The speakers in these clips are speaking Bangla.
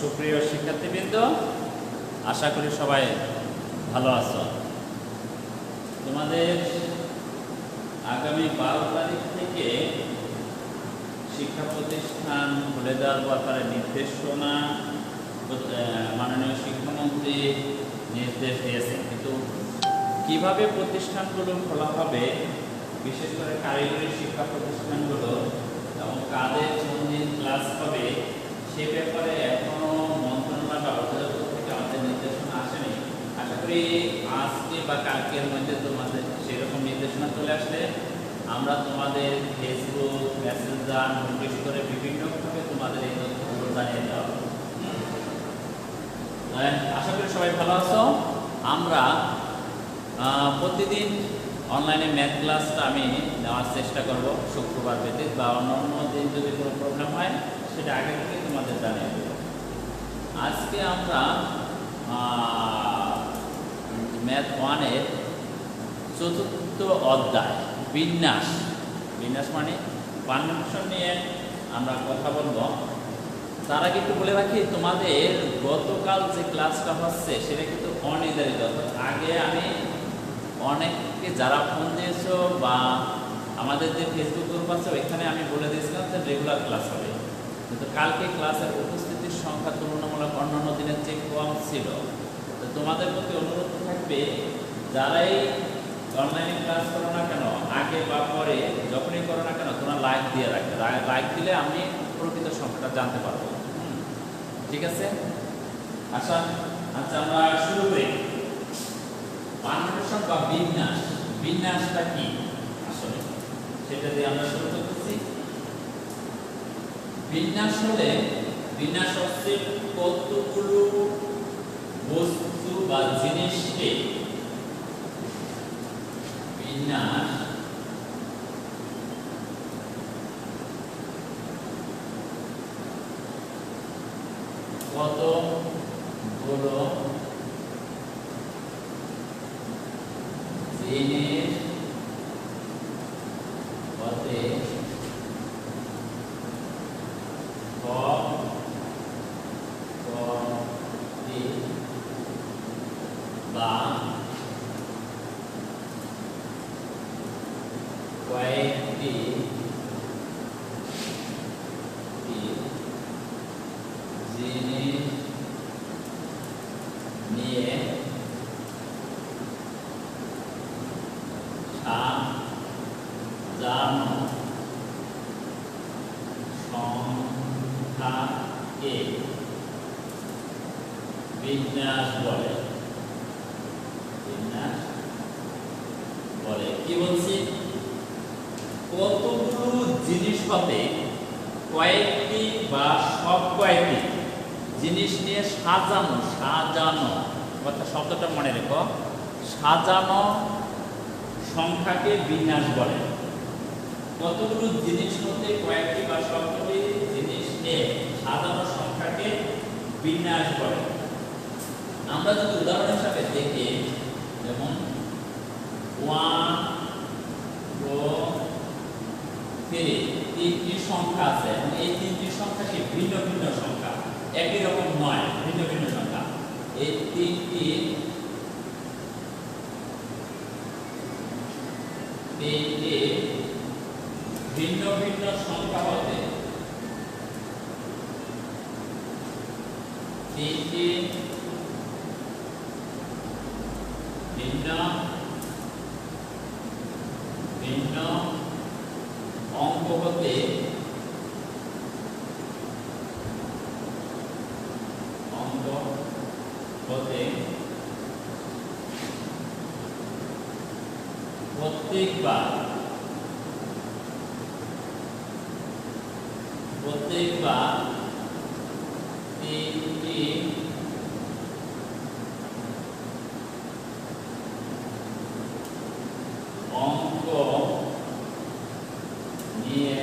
সুপ্রিয় শিক্ষার্থীবৃন্দ, আশা করি সবাই ভালো আছো। তোমাদের আগামী 12 তারিখ থেকে শিক্ষা প্রতিষ্ঠান খুলে দেওয়ার ব্যাপারে নির্দেশনা মাননীয় শিক্ষামন্ত্রী নির্দেশ দিয়েছেন, কিন্তু কিভাবে প্রতিষ্ঠানগুলো খোলা হবে, বিশেষ করে কারিগরি শিক্ষা প্রতিষ্ঠানগুলো এবং কাদের কোন দিন ক্লাস হবে সে ব্যাপারে এখনো মন্ত্রণালয় বা অধিদপ্তর থেকে আমাদের নির্দেশনা আসেনি। আশা করি আজকে বা কালকের মধ্যে তোমাদের সেরকম নির্দেশনা চলে আসলে আমরা তোমাদের ফেসবুক, মেসেঞ্জার, নোটিশ করে বিভিন্নভাবে তোমাদের এই তথ্যগুলো জানিয়ে দেওয়া হবে। আশা করি সবাই ভালো আছো। আমরা প্রতিদিন অনলাইনে ম্যাথ ক্লাসটা আমি নেওয়ার চেষ্টা করব, শুক্রবার ব্যতীত বা অন্য দিন যদি কোনো প্রোগ্রাম হয় সেটা আগে থেকে তোমাদের জানিয়ে দেব। আজকে আমরা ম্যাথ 1-এর চতুর্থ অধ্যায় বিন্যাস মানে কনভেনশন নিয়ে আমরা কথা বলবো। তার আগে একটু বলে রাখি, তোমাদের গতকাল যে ক্লাসটা হচ্ছে সেটা কিন্তু অনির্ধারিত। আগে আমি অনেককে যারা ফোন দিয়েছো বা আমাদের যে ফেসবুক গ্রুপ আছে ওইখানে আমি বলে দিয়েছিলাম যে রেগুলার ক্লাস হবে, কিন্তু কালকে ক্লাসের উপস্থিতির সংখ্যা তুলনামূলক অন্যান্য দিনের চেয়ে কম ছিল। তো তোমাদের প্রতি অনুরোধ থাকবে, যারাই অনলাইনে ক্লাস করো না কেন, আগে বা পরে যখনই করো না কেন, তোমরা লাইক দিয়ে রাখবে। লাইক দিলে আমি প্রকৃত সংখ্যাটা জানতে পারবো। ঠিক আছে? আচ্ছা, আমরা শুরু করি। কনভেনশন বা বিন্যাসটা কি আসলে সেটা দিয়ে আমরা শুরু করতেছি। বিন্যাস হচ্ছে কতগুলো বস্তু বা জিনিসকে কতগুলো জিনিস হতে বা কয়েকটি জিনিস নিয়ে সাজানো সংখ্যাকে বিন্যাস বলে। কি বলছি? কতগুলো জিনিস হতে কয়েকটি বা সব কয়েকটি জিনিস নিয়ে সাজানো কথা শব্দটা মনে রেখো, সাজানো সংখ্যাকে বিন্যাস বলে। কতগুলো জিনিস হতে কয়েকটি বা সবকটি জিনিস নিয়ে সাজানো সংখ্যাকে বিন্যাস বলে। আমরা যদি উদাহরণ হিসাবে দেখি, যেমন 1, 2, 3 তিনটি সংখ্যা আছে এবং এই তিনটি সংখ্যাকে ভিন্ন ভিন্ন সংখ্যা, একই রকম নয়, ভিন্ন ভিন্ন সংখ্যা। এই তিনটি ভিন্ন ভিন্ন সংখ্যা হতে তিনটি ভিন্ন ভিন্ন অঙ্ক হতে প্রত্যেকবার তিনটি অঙ্ক নিয়ে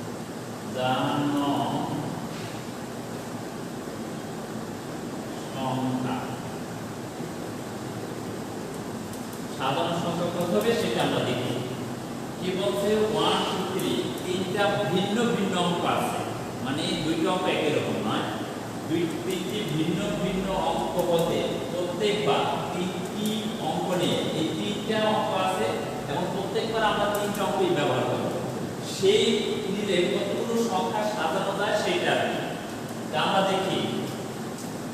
সাজানো সংখ্যা। সাধারণ সংখ্যা কত হবে সেটা আমরা দেখি। কি বলছে 1 2 3 তিনটা ভিন্ন ভিন্ন অঙ্ক আছে। মানে এই দুইটি অঙ্ক একই রকম নয়, তিনটি ভিন্ন ভিন্ন অঙ্ক বলতে প্রত্যেকবার তিনটি অঙ্ক নিয়ে এই তিনটা অঙ্ক আছে এবং প্রত্যেকবার আমরা তিনটা অঙ্কই ব্যবহার করব। সেই নিলে কতগুলো সংখ্যা সাজানো যায় সেইটা আমরা দেখি।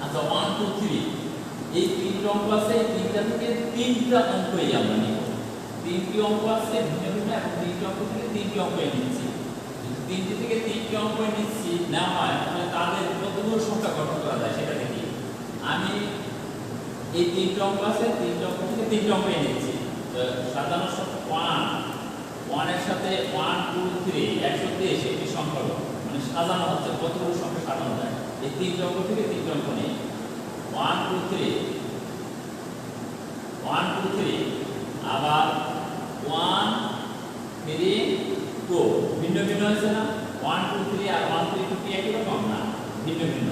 আচ্ছা 1 2 3 এই তিনটা অঙ্ক আছে, এই তিনটা থেকে তিনটা অঙ্কই আমরা নিব। তিনটি অঙ্ক আছে ভিন্ন ভিন্ন এবং তিনটি অঙ্ক থেকে তিনটি অঙ্কই নিচ্ছি। তিনটি থেকে তিনটি অঙ্কই নিচ্ছি না হয় তাহলে তাদের কতগুলো সংখ্যা গঠন করা যায় সেটা দেখি। আমি এই তিনটি অঙ্ক আছে, তিনটি অঙ্ক থেকে তিনটি অঙ্কই নিচ্ছি। সাধারণ সংখ্যা 1 এর সাথে 1 2 3 123 একটি সংখ্যা মানে সাজানো হচ্ছে, কতগুলো সংখ্যা সাজানো যায় এই তিনটি অঙ্ক থেকে তিনটি অঙ্ক নিয়ে 1 2 3 1 2 3 আবার 1 3 2 ভিন্ন ভিন্ন আছে না? 1 2 3 আর 1 3 2 কি একই রকম না? ভিন্ন ভিন্ন।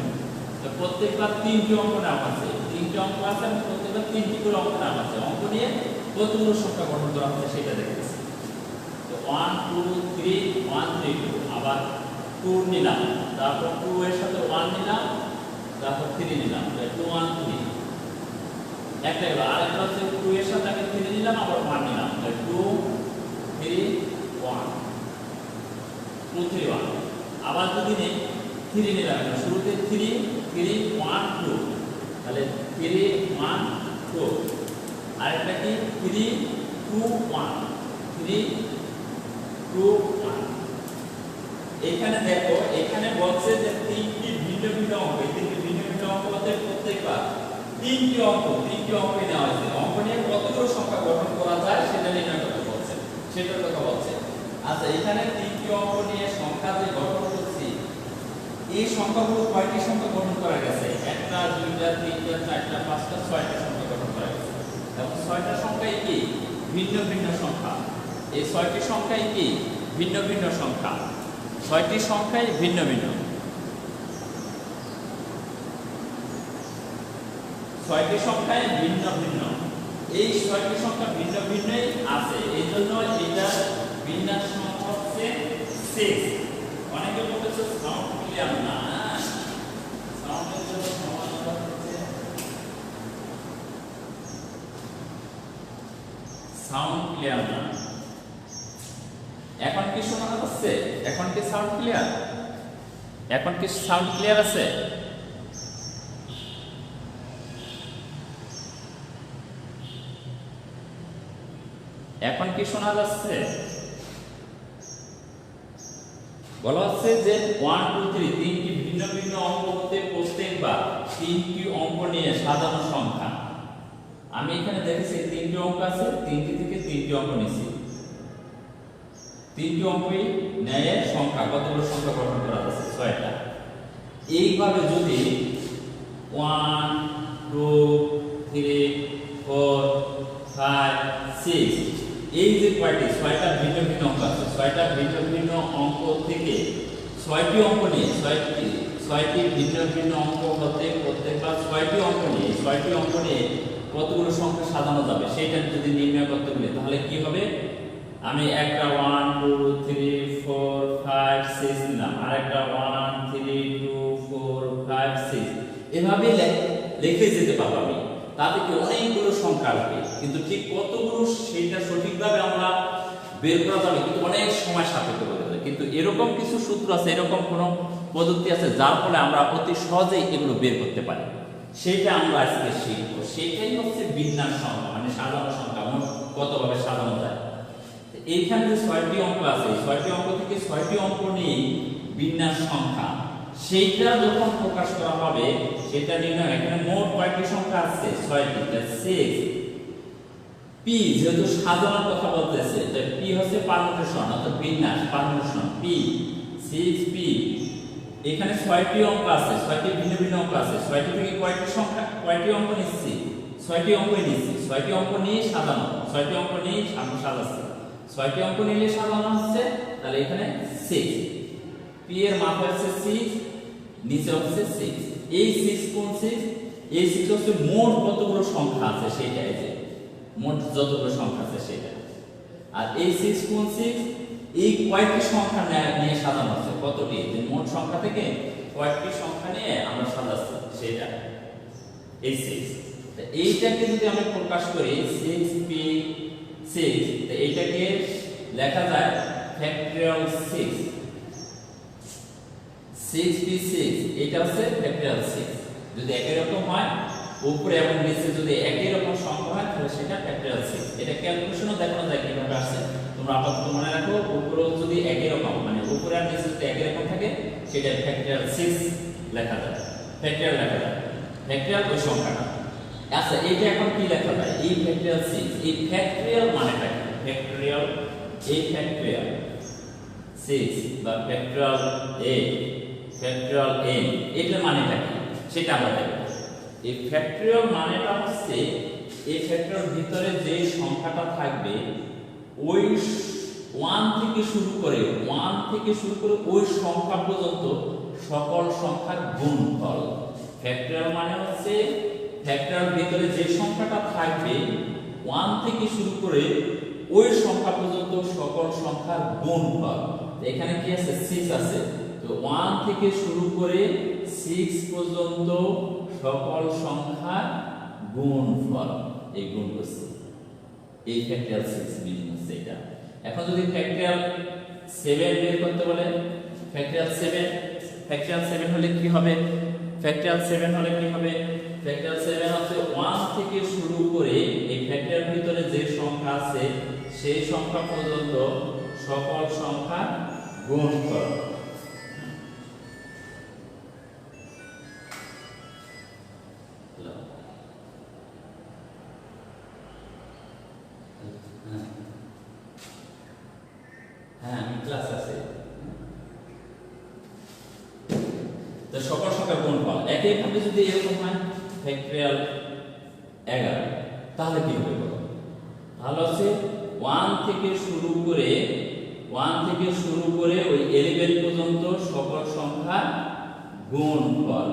তো প্রত্যেকবার তিনটি অঙ্ক নেওয়া আছে, তিনটি অঙ্ক আছে এবং প্রত্যেকবার তিনটি করে অঙ্ক নেওয়া আছে। অঙ্ক নিয়ে কতগুলো সংখ্যা গঠন করা হচ্ছে সেটা দেখতেছি। তো 1 2 3 1 3 2 আবার 2 নিলাম, তারপর 2 এর সাথে 1 নিলাম, তারপর 3 নিলাম, 2 1 3 একটা গেল। আরেকটা হচ্ছে 2 এর সাথে আমি 3 নিলাম আবার 1 নিলাম, 2 3 1 2 3 1 আবার যদি নেই 3 নিলাম, শুরুতে 3 3 1 2 তাহলে 3 1 2 আরেকটা কি 3 2 1 3 2 1। এখানে দেখো এখানে বলছে যে তিনটি ভিন্ন ভিন্ন অঙ্ক, এই তিনটি ভিন্ন ভিন্ন অঙ্ক বলতে প্রত্যেকবার তিনটি অঙ্ক নেওয়া হয়েছে। অঙ্ক নিয়ে কতগুলো সংখ্যা গঠন করা যায় সেটা নির্ণয় করতে বলছে, সেটার কথা বলছে। আচ্ছা এখানে তিনটি অঙ্ক নিয়ে সংখ্যা যে গঠন করছি এই সংখ্যাগুলো কয়টি সংখ্যা গঠন করা গেছে? একটা দুইটা তিনটা চারটা পাঁচটা ছয়টা সংখ্যা গঠন করা গেছে এবং ছয়টা সংখ্যাই কি ভিন্ন ভিন্ন সংখ্যা। এই ছয়টি সংখ্যাই কি ভিন্ন ভিন্ন সংখ্যা, ছয়টি সংখ্যাই ভিন্ন ভিন্ন, ছয়টি সংখ্যায় ভিন্ন ভিন্ন। এই ছয়টি সংখ্যা ভিন্ন ভিন্নই আছে, এই জন্য এটা বিন্যাস সংখ্যা হচ্ছে 6। অনেকে বলতেছে সাউন্ড ক্লিয়ার না, সাউন্ডের জন্য সমাধান হচ্ছে সাউন্ড ক্লিয়ার না। এখন কি শোনা যাচ্ছে? এখন কি সাউন্ড ক্লিয়ার? এখন কি সাউন্ড ক্লিয়ার আছে? এখন কি শোনা যাচ্ছে? বলা হচ্ছে যে 1 2 3 তিনটি ভিন্ন ভিন্ন অঙ্ক হতে প্রত্যেকবার তিনটি অঙ্ক নিয়ে সাজানো সংখ্যা। আমি এখানে দেখেছি তিনটি অঙ্ক আছে, তিনটি থেকে তিনটি অঙ্ক নিয়েছি। তিনটি অঙ্কই ন্যায়ের সংখ্যা, কতগুলো সংখ্যা গঠন করা আছে? 6টা। এইভাবে যদি 1 2 3 4 5 6 এই যে কয়টি 6টা ভিন্ন ভিন্ন অঙ্ক আছে, 6টা ভিন্ন ভিন্ন অঙ্ক থেকে 6টি অঙ্ক নিয়ে 6টি ভিন্ন ভিন্ন অঙ্ক হতে প্রত্যেকবার 6টি অঙ্ক নিয়ে কতগুলো সংখ্যা সাজানো যাবে সেটা যদি নির্ণয় করতে বলি তাহলে কি হবে? আমি একটা 1 2 3 4 5 6 নিলাম, আরেকটা 1 3 2 4 5 6 এভাবে লিখে যেতে পারবো আমি। তাতে কি অনেকগুলো সংখ্যা আসবে, কিন্তু ঠিক কতগুলো সেটা সঠিকভাবে আমরা বের করা যাবে কিন্তু অনেক সময় সাপেক্ষ হয়ে যাবে। কিন্তু এরকম কিছু সূত্র আছে, এরকম কোনো পদ্ধতি আছে যার ফলে আমরা অতি সহজেই এগুলো বের করতে পারি, সেটা আমরা আজকে শিখব। সেটাই হচ্ছে বিন্যাস সংখ্যা, মানে সাজানো সংখ্যা, কতভাবে সাজানো যায়। এইখানে যে 6টি অঙ্ক আছে, 6টি অঙ্ক থেকে 6টি অঙ্ক নিয়ে বিন্যাস সংখ্যা, সেইটা যখন প্রকাশ করা হবে সেটা নির্ণয়। এখানে মোট কয়টি সংখ্যা আছে? 6টি। 6 পি যেহেতু সাজানোর কথা বলতেছে, তাই পি হচ্ছে পারমুটেশন অর্থাৎ বিন্যাস, পারমুটেশন পি 6 পি। এখানে 6টি অঙ্ক আছে, 6টি ভিন্ন ভিন্ন অঙ্ক আছে। 6টি থেকে কয়টি অঙ্ক নিচ্ছি? 6টি অঙ্কই নিচ্ছি। 6টি অঙ্ক নিয়ে সাজানো, 6টি অঙ্ক নিয়ে সাজাচ্ছি। 6টি অঙ্ক নিয়ে সাজানো হচ্ছে, তাহলে এখানে 6 পি এর মাথা হচ্ছে 6, নিচে হচ্ছে 6। এই 6 কোন 6? এই 6 হচ্ছে মোট কতগুলো সংখ্যা আছে সেটা, এই যে মোট যতগুলো সংখ্যা আছে সেটা। আর এই 6 কোন 6? এই কয়েকটি সংখ্যা নিয়ে সাজানো আছে, কতটি, যে মোট সংখ্যা থেকে কয়েকটি সংখ্যা নিয়ে আমরা সাজাচ্ছি সেটা এই 6। তো এইটাকে যদি আমরা প্রকাশ করি 6p6, তো এইটাকে লেখা যায় ফ্যাক্টরিয়াল 6, 6p6 এটা হচ্ছে ফ্যাক্টরিয়াল 6। যদি একই রকম হয় উপরে এবং নিচে যদি একই রকম সংখ্যা হয় তাহলে সেটা ফ্যাক্টরিয়াল 6। এটা ক্যালকুলেশনও দেখানো যায় কিভাবে আসে, তোমরা আপাতত মনে রাখো। উপরে যদি একই রকম মানে উপরে আর নিচে যদি একই রকম থাকে সেটা ফ্যাক্টরিয়াল 6 লেখা যায়, ফ্যাক্টরিয়াল লেখা যায়, ফ্যাক্টরিয়াল ওই সংখ্যাটা। আচ্ছা এটা এখন কি লেখা যায়, এই ফ্যাক্টরিয়াল 6, এই ফ্যাক্টরিয়াল মানেটা কি, ফ্যাক্টরিয়াল, এই ফ্যাক্টরিয়াল 6 বা ফ্যাক্টরিয়াল 8, ফ্যাক্টরিয়াল n, এটার মানেটা কি সেটা আমরা দেখব। এই ফ্যাক্টরিয়াল মানেটা হচ্ছে এই ফ্যাক্টরিয়াল ভিতরে যে সংখ্যাটা থাকবে ওই 1 থেকে শুরু করে ওই সংখ্যা পর্যন্ত সকল সংখ্যার গুণফল। ফ্যাক্টরিয়াল মানে হচ্ছে ফ্যাক্টরিয়াল ভিতরে যে সংখ্যাটা থাকবে 1 থেকে শুরু করে ওই সংখ্যা পর্যন্ত সকল সংখ্যার গুণফল। এখানে কি আছে, 6 আছে, তো 1 থেকে শুরু করে 6 পর্যন্ত সকল সংখ্যার গুণফল, এই গুণ করছে এই ফ্যাক্টরিয়াল 6 বিজনেস হচ্ছে এটা। এখন যদি ফ্যাক্টরিয়াল 7 বের করতে বলে, ফ্যাক্টরিয়াল 7 হলে কি হবে, ফ্যাক্টরিয়াল 7 হলে কি হবে, ফ্যাক্টরিয়াল 7 হচ্ছে 1 থেকে শুরু করে এই ফ্যাক্টরিয়াল ভিতরে যে সংখ্যা আছে সেই সংখ্যা পর্যন্ত সকল সংখ্যার গুণফল। হ্যাঁ ক্লাস আছে, তো সকল সংখ্যার গুণফল। একইভাবে যদি এরকম হয় ফ্যাক্টরিয়াল 11, তাহলে কি হবে বলো, তাহলে হচ্ছে 1 থেকে শুরু করে ওই 11 পর্যন্ত সকল সংখ্যার গুণফল,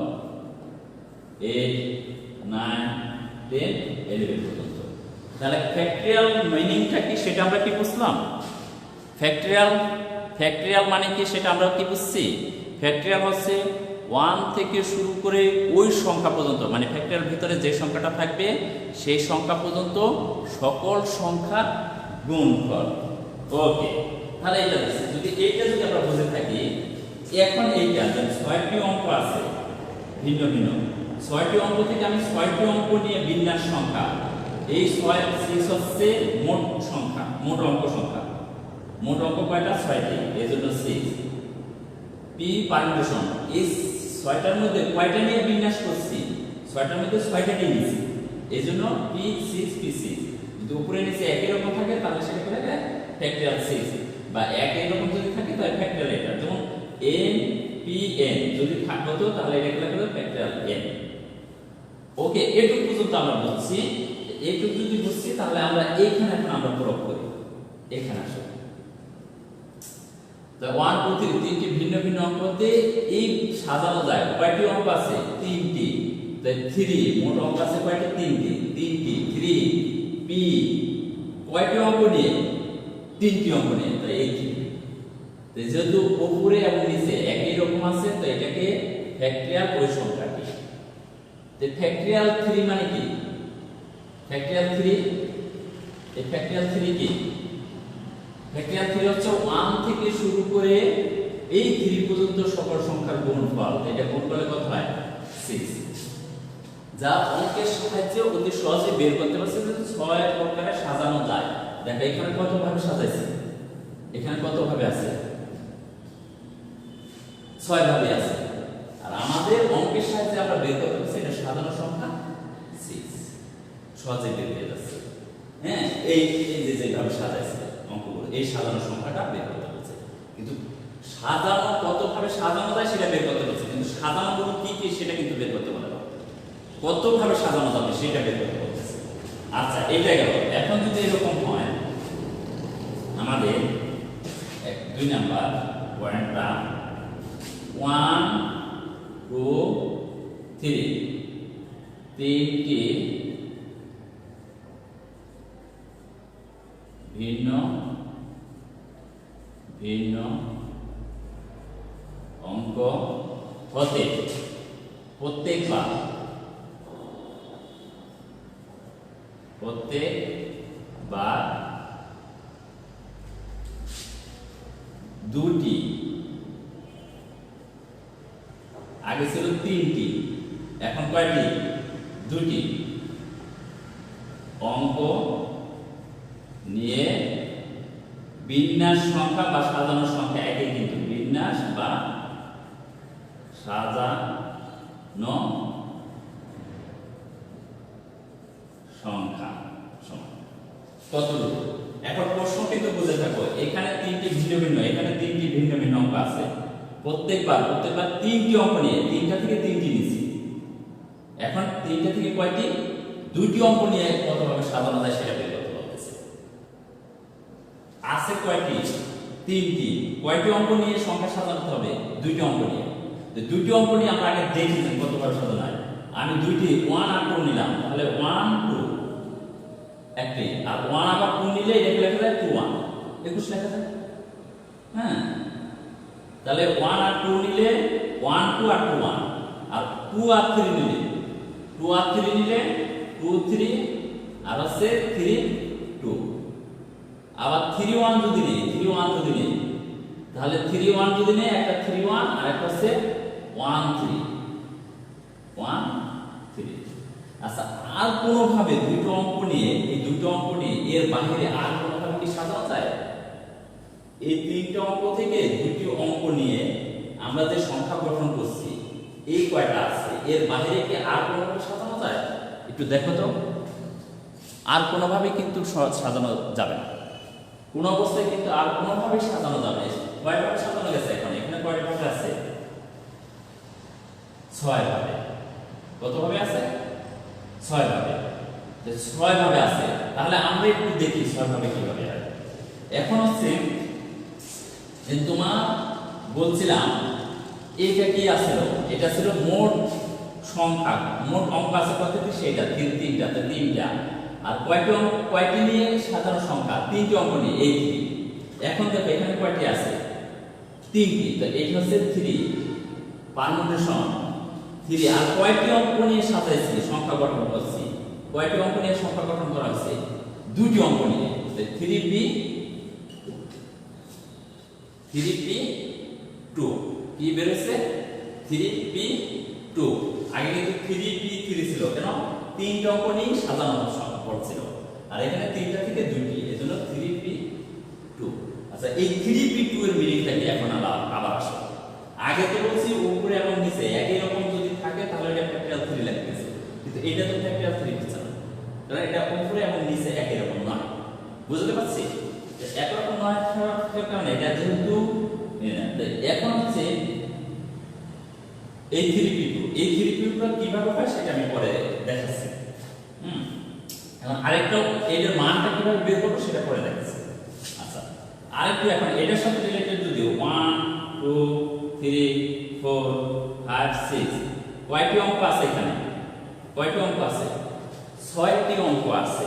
8 9 10 11 পর্যন্ত। তাহলে ফ্যাক্টরিয়াল মিনিংটা কি সেটা আমরা কি বুঝলাম, ফ্যাক্টরিয়াল মানে কি সেটা আমরা কি বুঝছি। ফ্যাক্টরিয়াল হচ্ছে 1 থেকে শুরু করে ওই সংখ্যা পর্যন্ত মানে ফ্যাক্টরিয়াল ভিতরে যে সংখ্যাটা থাকবে সেই সংখ্যা পর্যন্ত সকল সংখ্যার গুণফল। ওকে, তাহলে এটা দেখছি, যদি এইটা যদি আমরা বুঝে থাকি, এখন এইটা 6টি অঙ্ক আছে ভিন্ন ভিন্ন, 6টি অঙ্ক থেকে আমি 6টি অঙ্ক নিয়ে বিন্যাস সংখ্যা, এই 6 হচ্ছে মোট সংখ্যা, মোট অঙ্ক সংখ্যা, মোট অঙ্ক কয়টা, 6টি, এজন্য 6। পি পারমিউটেশন, এই 6টার মধ্যে কয়টা নিয়ে বিন্যাস করছি, 6টার মধ্যে 6টা নিয়ে নিয়েছি, এজন্য p6 যদি উপরে নিচে একই রকম থাকে তাহলে সেটাকে বলা যায় ফ্যাক্টরিয়াল 6, বা একই রকম যদি থাকে তাহলে ফ্যাক্টরিয়াল এটা, যেমন n pn যদি থাকতো তাহলে এটাকে বলা যায় ফ্যাক্টরিয়াল n। ওকে, এটুকু পর্যন্ত আমরা বুঝছি। এটুকু যদি বুঝছি তাহলে আমরা এইখানে এখন আমরা প্রয়োগ করি, এখানে আসো, তো 1 2 3 তিনটি ভিন্ন ভিন্ন অঙ্কতে এই সাজানো যায়। কয়টি অঙ্ক আছে, 3টি, তাই 3 মোট অঙ্ক আছে কয়টি, 3টি, 3 p কয়টি অঙ্ক নিয়ে, 3টি অঙ্ক নিয়ে, তাই এই 3। তো যেহেতু উপরে এবং নিচে একই রকম আছে তো এটাকে ফ্যাক্টরিয়াল ওই সংখ্যাটি। তো ফ্যাক্টরিয়াল 3 মানে কি, ফ্যাক্টরিয়াল 3, এই ফ্যাক্টরিয়াল 3 কি, ফ্যাক্টরিয়াল 3 হচ্ছে 1 থেকে শুরু করে এই 3 পর্যন্ত সকল সংখ্যার গুণফল। এটা গুণ করলে কত হয়, 6, যা অঙ্কের সাহায্যে অতি সহজে বের করতে পারছি যে 6 প্রকারে সাজানো যায়। দেখো এখানে কত ভাবে সাজাইছে, এখানে কত ভাবে আছে, 6 ভাবে আছে, আর আমাদের অঙ্কের সাহায্যে আমরা বের করতে পারছি এটা সাজানো সংখ্যা 6, সহজে বের হয়ে যাচ্ছে। হ্যাঁ, এই যে যেভাবে সাজাইছে অঙ্কগুলো, এই সাজানো সংখ্যাটা বের করতে পারছে, কিন্তু সাজানো কত ভাবে সাজানো যায় সেটা বের করতে পারছে, কিন্তু সাজানোগুলো কি কি সেটা কিন্তু বের করতে পারে না, কত ভাবে সাজানো যাবে সেটা বের করতে পারছে। আচ্ছা এটা গেল। এখন যদি এরকম হয় আমাদের 2 নাম্বার পয়েন্টটা 1 2 3 তিনটি ভিন্ন ভিন্ন অঙ্ক হতে প্রত্যেকবার দুটি, আগে ছিল তিনটি, এখন কয়টি? দুটি অঙ্ক নিয়ে বিন্যাস সংখ্যা বা সাজানো সংখ্যা একই, কিন্তু বিন্যাস বা সাজানো সংখ্যা কতটুকু? এখন প্রশ্ন কিন্তু বুঝে থাকো, এখানে তিনটি ভিন্ন ভিন্ন, এখানে তিনটি ভিন্ন ভিন্ন অঙ্ক আছে। প্রত্যেকবার তিনটি অঙ্ক নিয়ে, তিনটা থেকে তিনটি নিয়েছি। এখন তিনটা থেকে কয়টি? দুইটি অঙ্ক নিয়ে কতভাবে সাজানো যায় সেটা বের করতে বলতেছে। আছে কয়টি? তিনটি। কয়টি অঙ্ক নিয়ে সংখ্যা সাজাতে হবে? দুইটি অঙ্ক নিয়ে। তো দুইটি অঙ্ক নিয়ে আমরা আগে দেখি যে কতভাবে সাজানো হয়। আমি দুইটি 1 আর 2 নিলাম, তাহলে 1 2 একটি, আর 1 আবার 2 নিলে এটা লেখা যায় 2 1, 21 লেখা যায়। হ্যাঁ, তাহলে 1 আর 2 নিলে 1 2 আর 2 1, আর 2 আর 3 নিলে 2 আর 3 নিলে 2 3, আর আছে 3 2। আবার 3 1 যদি নেই, 3 1 যদি নেই, তাহলে 3 1 যদি নেই, একটা 3 1 আর একটা আছে 1 3 1 3। আচ্ছা, আর কোনোভাবে দুটো অঙ্ক নিয়ে, এই দুটো অঙ্ক নিয়ে এর বাইরে আর কোনোভাবে কি সাজানো যায়? এই তিনটা অঙ্ক থেকে দুটি অঙ্ক নিয়ে আমরা যে সংখ্যা গঠন করছি, এই কয়টা আছে, এর বাইরে কি আর কোনোভাবে সাজানো যায়? একটু দেখো তো। আর কোনোভাবে কিন্তু সাজানো যাবে না, কোনো অবস্থায় কিন্তু আর কোনোভাবে সাজানো যাবে না। কয়ভাবে সাজানো গেছে? এখানে কয়ভাবে আছে? 6 ভাবে। কতভাবে আছে? 6 ভাবে। 6 ভাবে আছে। তাহলে আমরা একটু দেখি 6 ভাবে কিভাবে হয়। এখন হচ্ছে যে তোমার বলছিলাম এইটা কি আছিল? এটা ছিল মোট সংখ্যা, মোট অঙ্ক আছে কতটি? সেটা তিনটা। আর কয়টি নিয়ে সাজানো সংখ্যা? তিনটি অঙ্ক নিয়ে, এই 3। এখন দেখো এখানে কয়টি আছে? তিনটি। তো এইটা হচ্ছে 3 পারমুটেশন 3। আর কয়টি অঙ্ক নিয়ে সাজাইছি, সংখ্যা গঠন করছি? কয়টি অঙ্ক নিয়ে সংখ্যা গঠন করা হয়েছে? দুটি অঙ্ক নিয়ে। 3p2 কি বেরোছে? 3p2। আগে কিন্তু 3p3 ছিল, কেন? তিনটা অঙ্ক নিয়ে সাজানো ছিল, আর এখানে তিনটা থেকে দুটি, এজন্য 3p2। আচ্ছা, এই 3p2 এর মিনিংটা কি এখন আবার আসে? আগে তো বলছি উপরে এবং নিচে একই রকম যদি থাকে তাহলে এটা ক্যাপিটাল 3 লাগতেছে, কিন্তু এটা তো ক্যাপিটাল 3 হচ্ছে না, কারণ এটা উপরে এবং নিচে একই রকম নয়। বুঝতে পারছি? একরকম নয় কারণ এটা যেহেতু এখন হচ্ছে এই 3p2 কিভাবে হয় সেটা আমি পরে দেখাচ্ছি। এখন আরেকটা এর মানটা কিভাবে বের করব সেটা পরে দেখাচ্ছি। আচ্ছা, আরেকটু এখন এটার সাথে রিলেটেড যদি 1 2 3 4 5 6 কয়টি অঙ্ক আছে এখানে? কয়টি অঙ্ক আছে? 6টি অঙ্ক আছে।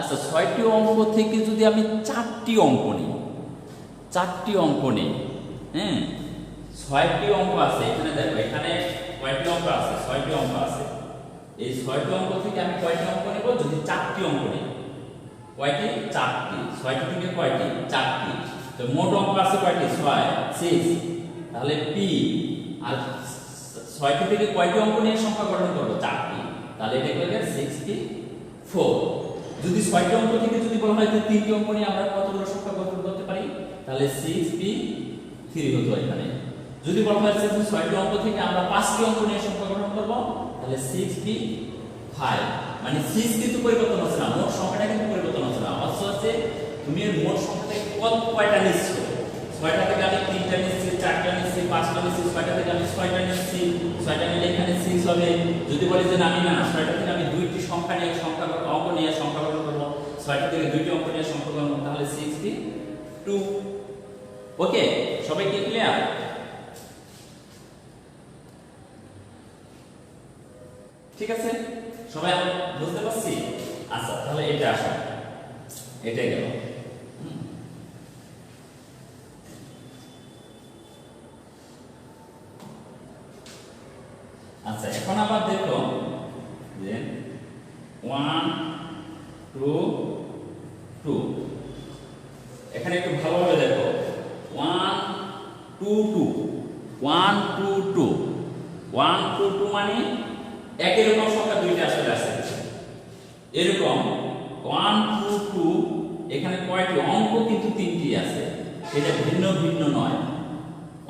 আচ্ছা, 6টি অঙ্ক থেকে যদি আমি 4টি অঙ্ক নিই, 4টি অঙ্ক নিই, হ্যাঁ, 6টি অঙ্ক আছে এখানে। দেখো এখানে কয়টি অঙ্ক আছে? 6টি অঙ্ক আছে। এই 6টি অঙ্ক থেকে আমি কয়টি অঙ্ক নেব? যদি 4টি অঙ্ক নিই, কয়টি? 4টি। 6টি থেকে কয়টি? 4টি। তো মোট অঙ্ক আছে কয়টি? 6। তাহলে p, আর 6টি থেকে কয়টি অঙ্ক নিয়ে সংখ্যা গঠন করব? 4টি। তাহলে এটা কি হবে? 64। যদি 6টি অঙ্ক থেকে যদি বলা হয় যে 3টি অঙ্ক নিয়ে আমরা কতগুলো সংখ্যা গঠন করতে পারি, তাহলে 6p3 হতো এখানে। যদি বলা হয় যে 6টি অঙ্ক থেকে আমরা 5টি অঙ্ক নিয়ে সংখ্যা গঠন করব, তাহলে 6p5। মানে 6 কিন্তু পরিবর্তন হচ্ছে না, মোট সংখ্যাটা কিন্তু পরিবর্তন হচ্ছে না। অর্থ হচ্ছে তুমি মোট সংখ্যা থেকে কয়টা নিচ্ছো? 6টা থেকে আমি 3টা নিচ্ছি, 4টা নিচ্ছি, 5টা নিচ্ছি, 6টা থেকে আমি 6টা নিচ্ছি, 6টা নিলে এখানে 6 হবে। যদি বলি যে আমি না 6টা থেকে আমি 2টি সংখ্যা নিয়ে অঙ্ক নিয়ে সংখ্যা গঠন করব, 6টা থেকে 2টি অঙ্ক নিয়ে সংখ্যা গঠন করব, তাহলে 6p2। ওকে, সবাই কি ক্লিয়ার? ঠিক আছে, সবাই আমরা বুঝতে পারছি? আচ্ছা, তাহলে এটা আসা, এটাই গেল। আচ্ছা, এখন আবার দেখো যে 1 2 2, এখানে একটু ভালোভাবে দেখো 1 2 2 1 2 2 1 2 2 মানে একই রকম সংখ্যা দুইটা আসলে আছে। এরকম 1 2 2 এখানে কয়টি অঙ্ক কিন্তু তিনটি আছে, এটা ভিন্ন ভিন্ন নয়।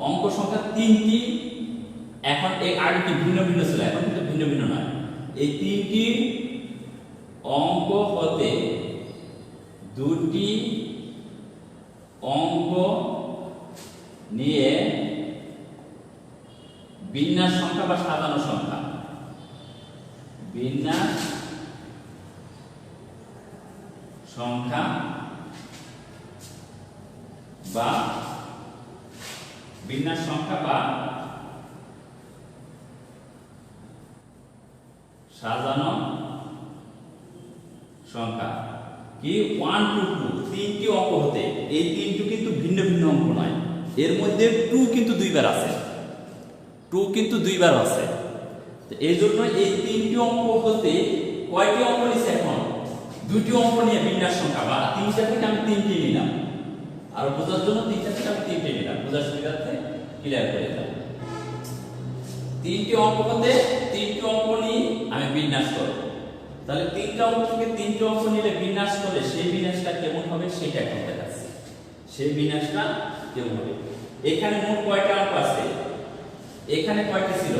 অঙ্ক সংখ্যা তিনটি, এখন এই আগে কি ভিন্ন ভিন্ন ছিল, এখন কিন্তু ভিন্ন ভিন্ন নয়। এই তিনটি অঙ্ক হতে দুটি অঙ্ক নিয়ে বিন্যাস সংখ্যা বা সাজানো সংখ্যা, বিন্যাস সংখ্যা বা বিন্যাস সংখ্যা বা সাজানো সংখ্যা কি 1 2 2 তিনটি অঙ্ক হতে, এই তিনটি কিন্তু ভিন্ন ভিন্ন অঙ্ক নয়, এর মধ্যে 2 কিন্তু দুইবার আছে, 2 কিন্তু দুইবার আছে। তো এই জন্য এই তিনটি অঙ্ক হতে কয়টি অঙ্ক নিছে, এখন দুটি অঙ্ক নিয়ে বিন্যাস সংখ্যা বা তিনটা থেকে আমি তিনটি নিলাম, আর বোঝার জন্য তিনটা থেকে আমি তিনটি নিলাম, বোঝার সুবিধার্থে ক্লিয়ার করে দিলাম। তিনটি অঙ্ক হতে তিনটি অঙ্ক নিয়ে আমি বিন্যাস করব। তাহলে তিনটা অঙ্ক থেকে তিনটি অঙ্ক নিলে বিন্যাস করলে সেই বিন্যাসটা কেমন হবে সেটা এখন দেখাচ্ছি। সেই বিন্যাসটা কেমন হবে, এখানে মোট কয়টা অঙ্ক আছে, এখানে কয়টি ছিল,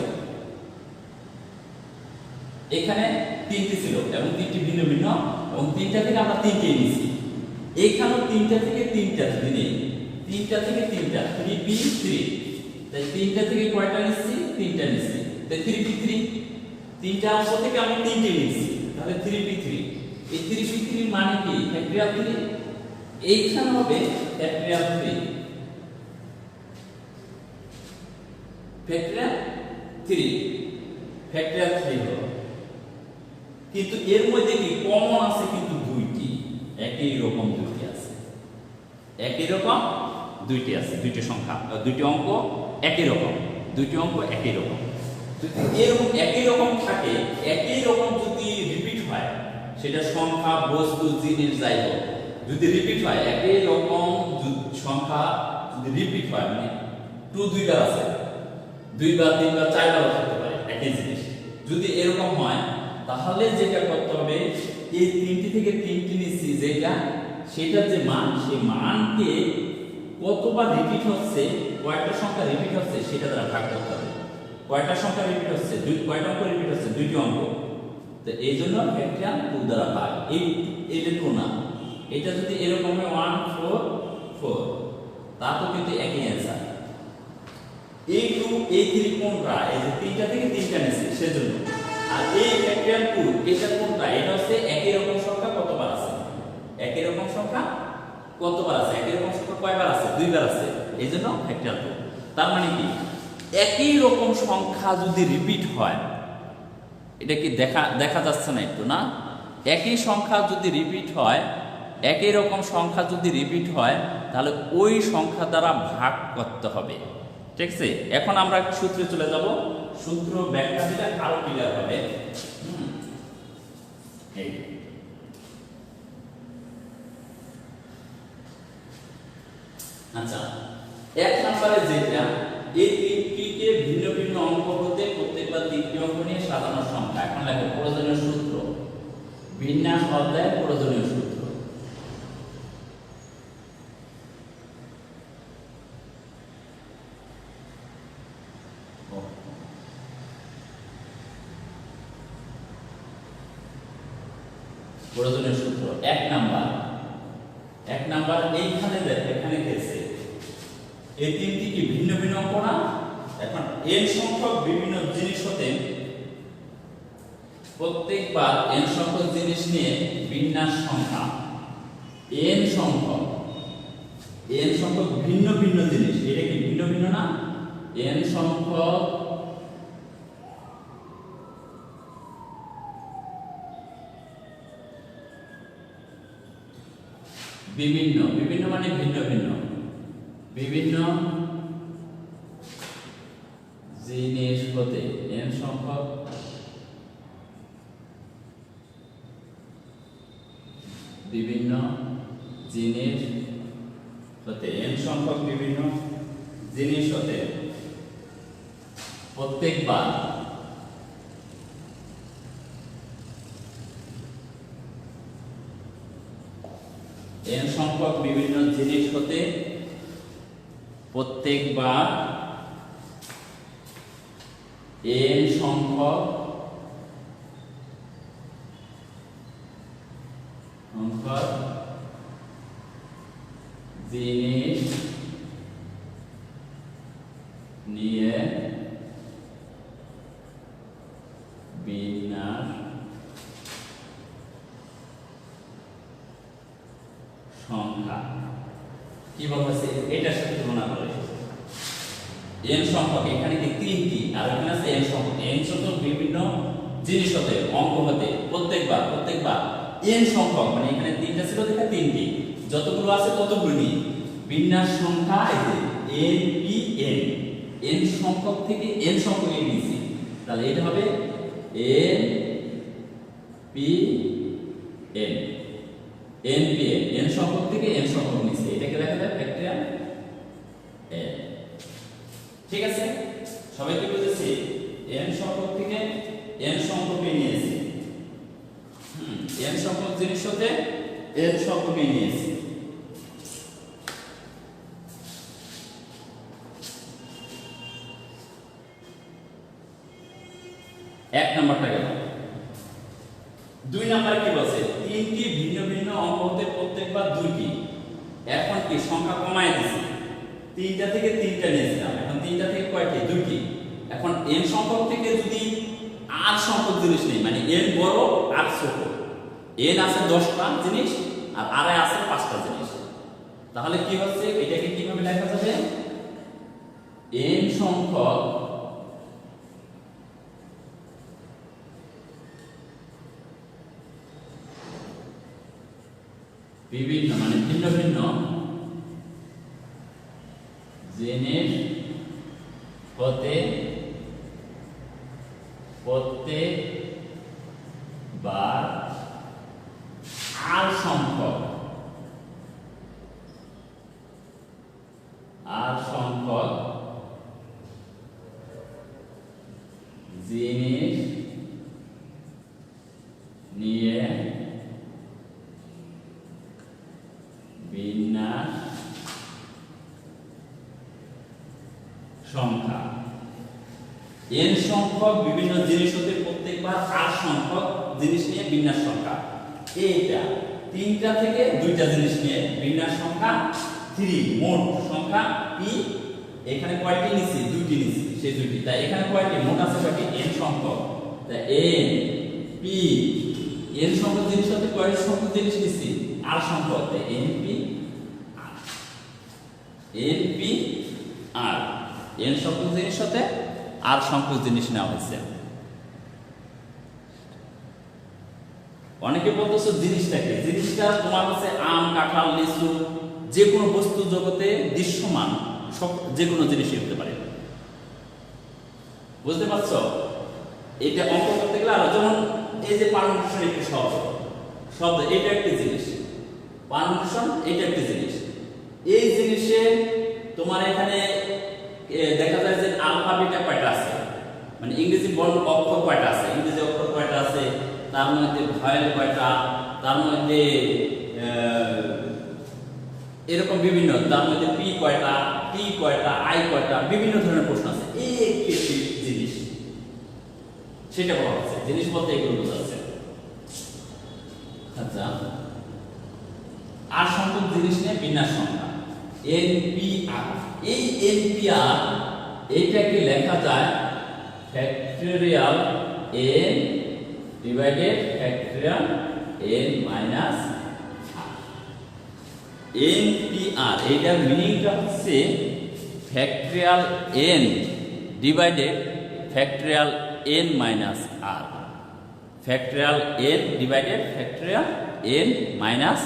এখানে তিনটি ছিল এবং তিনটি ভিন্ন ভিন্ন, এবং তিনটা থেকে আমরা তিনটি নিয়েছি। এখানেও তিনটা থেকে তিনটা যদি নেই, তিনটা থেকে তিনটা 3p3, তাই তিনটা থেকে কয়টা নিচ্ছি, তিনটা নিচ্ছি, তাই 3p3, তিনটা অঙ্ক থেকে আমি তিনটে নিচ্ছি, তাহলে 3p3। এই 3p3 মানে কি, ফ্যাক্টরিয়াল 3, এইখানে হবে ফ্যাক্টরিয়াল 3, ফ্যাক্টরিয়াল 3, ফ্যাক্টরিয়াল 3 হলো। কিন্তু এর মধ্যে কি কমন আছে, কিন্তু দুইটি একই রকম দুইটি আছে, একই রকম দুইটি আছে, দুইটি সংখ্যা, দুইটি অঙ্ক একই রকম, দুইটি অঙ্ক একই রকম। যদি এরকম একই রকম থাকে, একই রকম যদি রিপিট হয়, সেটা সংখ্যা বস্তু জিনিস যাই হোক, যদি রিপিট হয় একই রকম সংখ্যা যদি রিপিট হয়, মানে 2 দুইবার আছে, দুইবার তিনবার চারবার থাকতে পারে একই জিনিস, যদি এরকম হয় তাহলে যেটা করতে হবে, এই তিনটি থেকে তিনটি নিচ্ছি যেটা, সেটার যে মান, সেই মানকে কতবার রিপিট হচ্ছে, কয়টা সংখ্যা রিপিট হচ্ছে সেটা দ্বারা ভাগ করতে হবে। কয়টা সংখ্যা রিপিট হচ্ছে, কয়টা অঙ্ক রিপিট হচ্ছে, দুইটি অঙ্ক, তো এই জন্য ফ্যাক্টরিয়াল 2 দ্বারা ভাগ। এইটা 2 না, এটা যদি এরকম হয় 1 4 4, তা তো কিন্তু একই অ্যান্সার। এই 2 এই 3 কোনটা, এই যে তিনটা থেকে তিনটা নিচ্ছে সেজন্য। আর এই ফ্যাক্টরিয়াল 2 এটা কোনটা, এটা হচ্ছে একই রকম সংখ্যা কতবার আছে, একই রকম সংখ্যা কতবার আছে, একই রকম সংখ্যা কয়বার আছে, দুইবার আছে, এইজন্য ফ্যাক্টরিয়াল 2। তার মানে কি, একই রকম সংখ্যা যদি রিপিট হয়, এটা কি দেখা যাচ্ছে না একটু, না? একই সংখ্যা যদি রিপিট হয়, একই রকম সংখ্যা যদি রিপিট হয়, তাহলে ওই সংখ্যা দ্বারা ভাগ করতে হবে, ঠিক আছে? এখন আমরা সূত্রে চলে যাব, সূত্র ব্যাখ্যা দিলে আরো ক্লিয়ার হবে। আচ্ছা, এক নম্বরে যেটা, এই তিনটিকে ভিন্ন ভিন্ন অঙ্ক হতে প্রত্যেকবার তিনটি অঙ্ক নিয়ে সাজানো সংখ্যা। এখন লেখো প্রয়োজনীয় সূত্র, বিন্যাস অধ্যায়ের প্রয়োজনীয় সূত্র। প্রয়োজনীয় সূত্র এক নাম্বার এইখানে দেখো, এখানে গেছে এই তিনটি কি ভিন্ন ভিন্ন অঙ্ক না? এখন n সংখ্যক বিভিন্ন জিনিস হতে প্রত্যেকবার n সংখ্যক জিনিস নিয়ে বিন্যাস সংখ্যা, n সংখ্যক ভিন্ন ভিন্ন জিনিস, এটা কি ভিন্ন ভিন্ন না? n সংখ্যক বিভিন্ন, বিভিন্ন মানে ভিন্ন ভিন্ন, বিভিন্ন জিনিস হতে n সংখ্যক বিভিন্ন জিনিস হতে n সংখ্যক বিভিন্ন জিনিস হতে প্রত্যেকবার n সংখ্যক বিভিন্ন জিনিস হতে প্রত্যেকবার n সংখ্যক জিনিস নিয়ে বিন্যাস সংখ্যা কি বলতেছে এটার সাথে তুলনা করে n সংখ্যক এখানে কি তিনটি আর এখানে আছে n সংখ্যক বিভিন্ন জিনিস হতে অঙ্ক হতে প্রত্যেকবার n সংখ্যক মানে এখানে তিনটা ছিল দেখা তিনটি যতগুলো আছে ততগুলো নিয়ে বিন্যাস সংখ্যা এই n p n n সংখ্যক থেকে n সংখ্যক এ নিয়েছি তাহলে এটা হবে n p n n p n n সংখ্যক থেকে n সংখ্যক নিয়েছি এটাকে লেখা যায় ফ্যাক্টরিয়াল n ঠিক আছে সবাই কি বুঝেছি n সংখ্যক থেকে n সংখ্যক এ নিয়েছি n সংখ্যক জিনিস হতে n সংখ্যক এ নিয়েছি এক নাম্বারটা গেল দুই নাম্বার কি বলছে তিনটি ভিন্ন ভিন্ন অঙ্ক হতে প্রত্যেকবার দুইটি এখন কি সংখ্যা কমায় দিছি তিনটা থেকে তিনটা নিয়েছিলাম এখন তিনটা থেকে কয়টি দুইটি এখন n সংখ্যক থেকে যদি r সংখ্যক জিনিস নেই মানে n বড় r ছোট n আছে 10টা জিনিস আর r এ আছে 5টা জিনিস তাহলে কি হচ্ছে এটাকে কিভাবে লেখা যাবে n সংখ্যক বিভিন্ন মানে ভিন্ন ভিন্ন জিনিস হতে প্রত্যেকবার r সংখ্যক জিনিস নিয়ে বিন্যাস সংখ্যা n সংখ্যক বিভিন্ন জিনিস হতে প্রত্যেকবার r সংখ্যক জিনিস নিয়ে বিন্যাস সংখ্যা এইটা তিনটা থেকে দুইটা জিনিস নিয়ে বিন্যাস সংখ্যা 3 মোট সংখ্যা p এখানে কয়টি নিছি দুইটি নিছি সেই দুইটি তাই এখানে কয়টি মোট আছে কয়টি n সংখ্যক তাই n p n সংখ্যক জিনিস হতে কয়টি সংখ্যক জিনিস নিছি r সংখ্যক তাই n p r n সংখ্যক জিনিস হতে r সংখ্যক জিনিস নেওয়া হয়েছে অনেকে বলতেছে জিনিসটাকে জিনিসটা তোমার হচ্ছে আম কাঁঠাল লিচু যে কোনো বস্তু জগতে দৃশ্যমান যে কোনো জিনিসই হতে পারে বুঝতে পারছো এটা অঙ্ক করতে গেলে আর যেমন এই যে পারমিশন একটি শব্দ এটা একটা জিনিস পারমিশন এটা একটা জিনিস এই জিনিসে তোমার এখানে দেখা যায় যে আলফা বিটা কয়টা আছে মানে ইংরেজি বর্ণ অক্ষর কয়টা আছে ইংরেজি অক্ষর কয়টা আছে তার মধ্যে ভয়েল কয়টা তার মধ্যে এরকম বিভিন্ন তার মধ্যে পি কয়টা টি কয়টা আই কয়টা বিভিন্ন ধরনের প্রশ্ন আছে এই একটি জিনিস সেটা বলা হচ্ছে জিনিস বলতে এগুলো বোঝাচ্ছে আচ্ছা আর সংখ্যক জিনিস নিয়ে বিন্যাস সংখ্যা NPR এই NPR এইটাকে লেখা যায় factorial n divided factorial n minus NPR এইটার মিনিংটা হচ্ছে factorial n divided factorial n minus r factorial n divided factorial n minus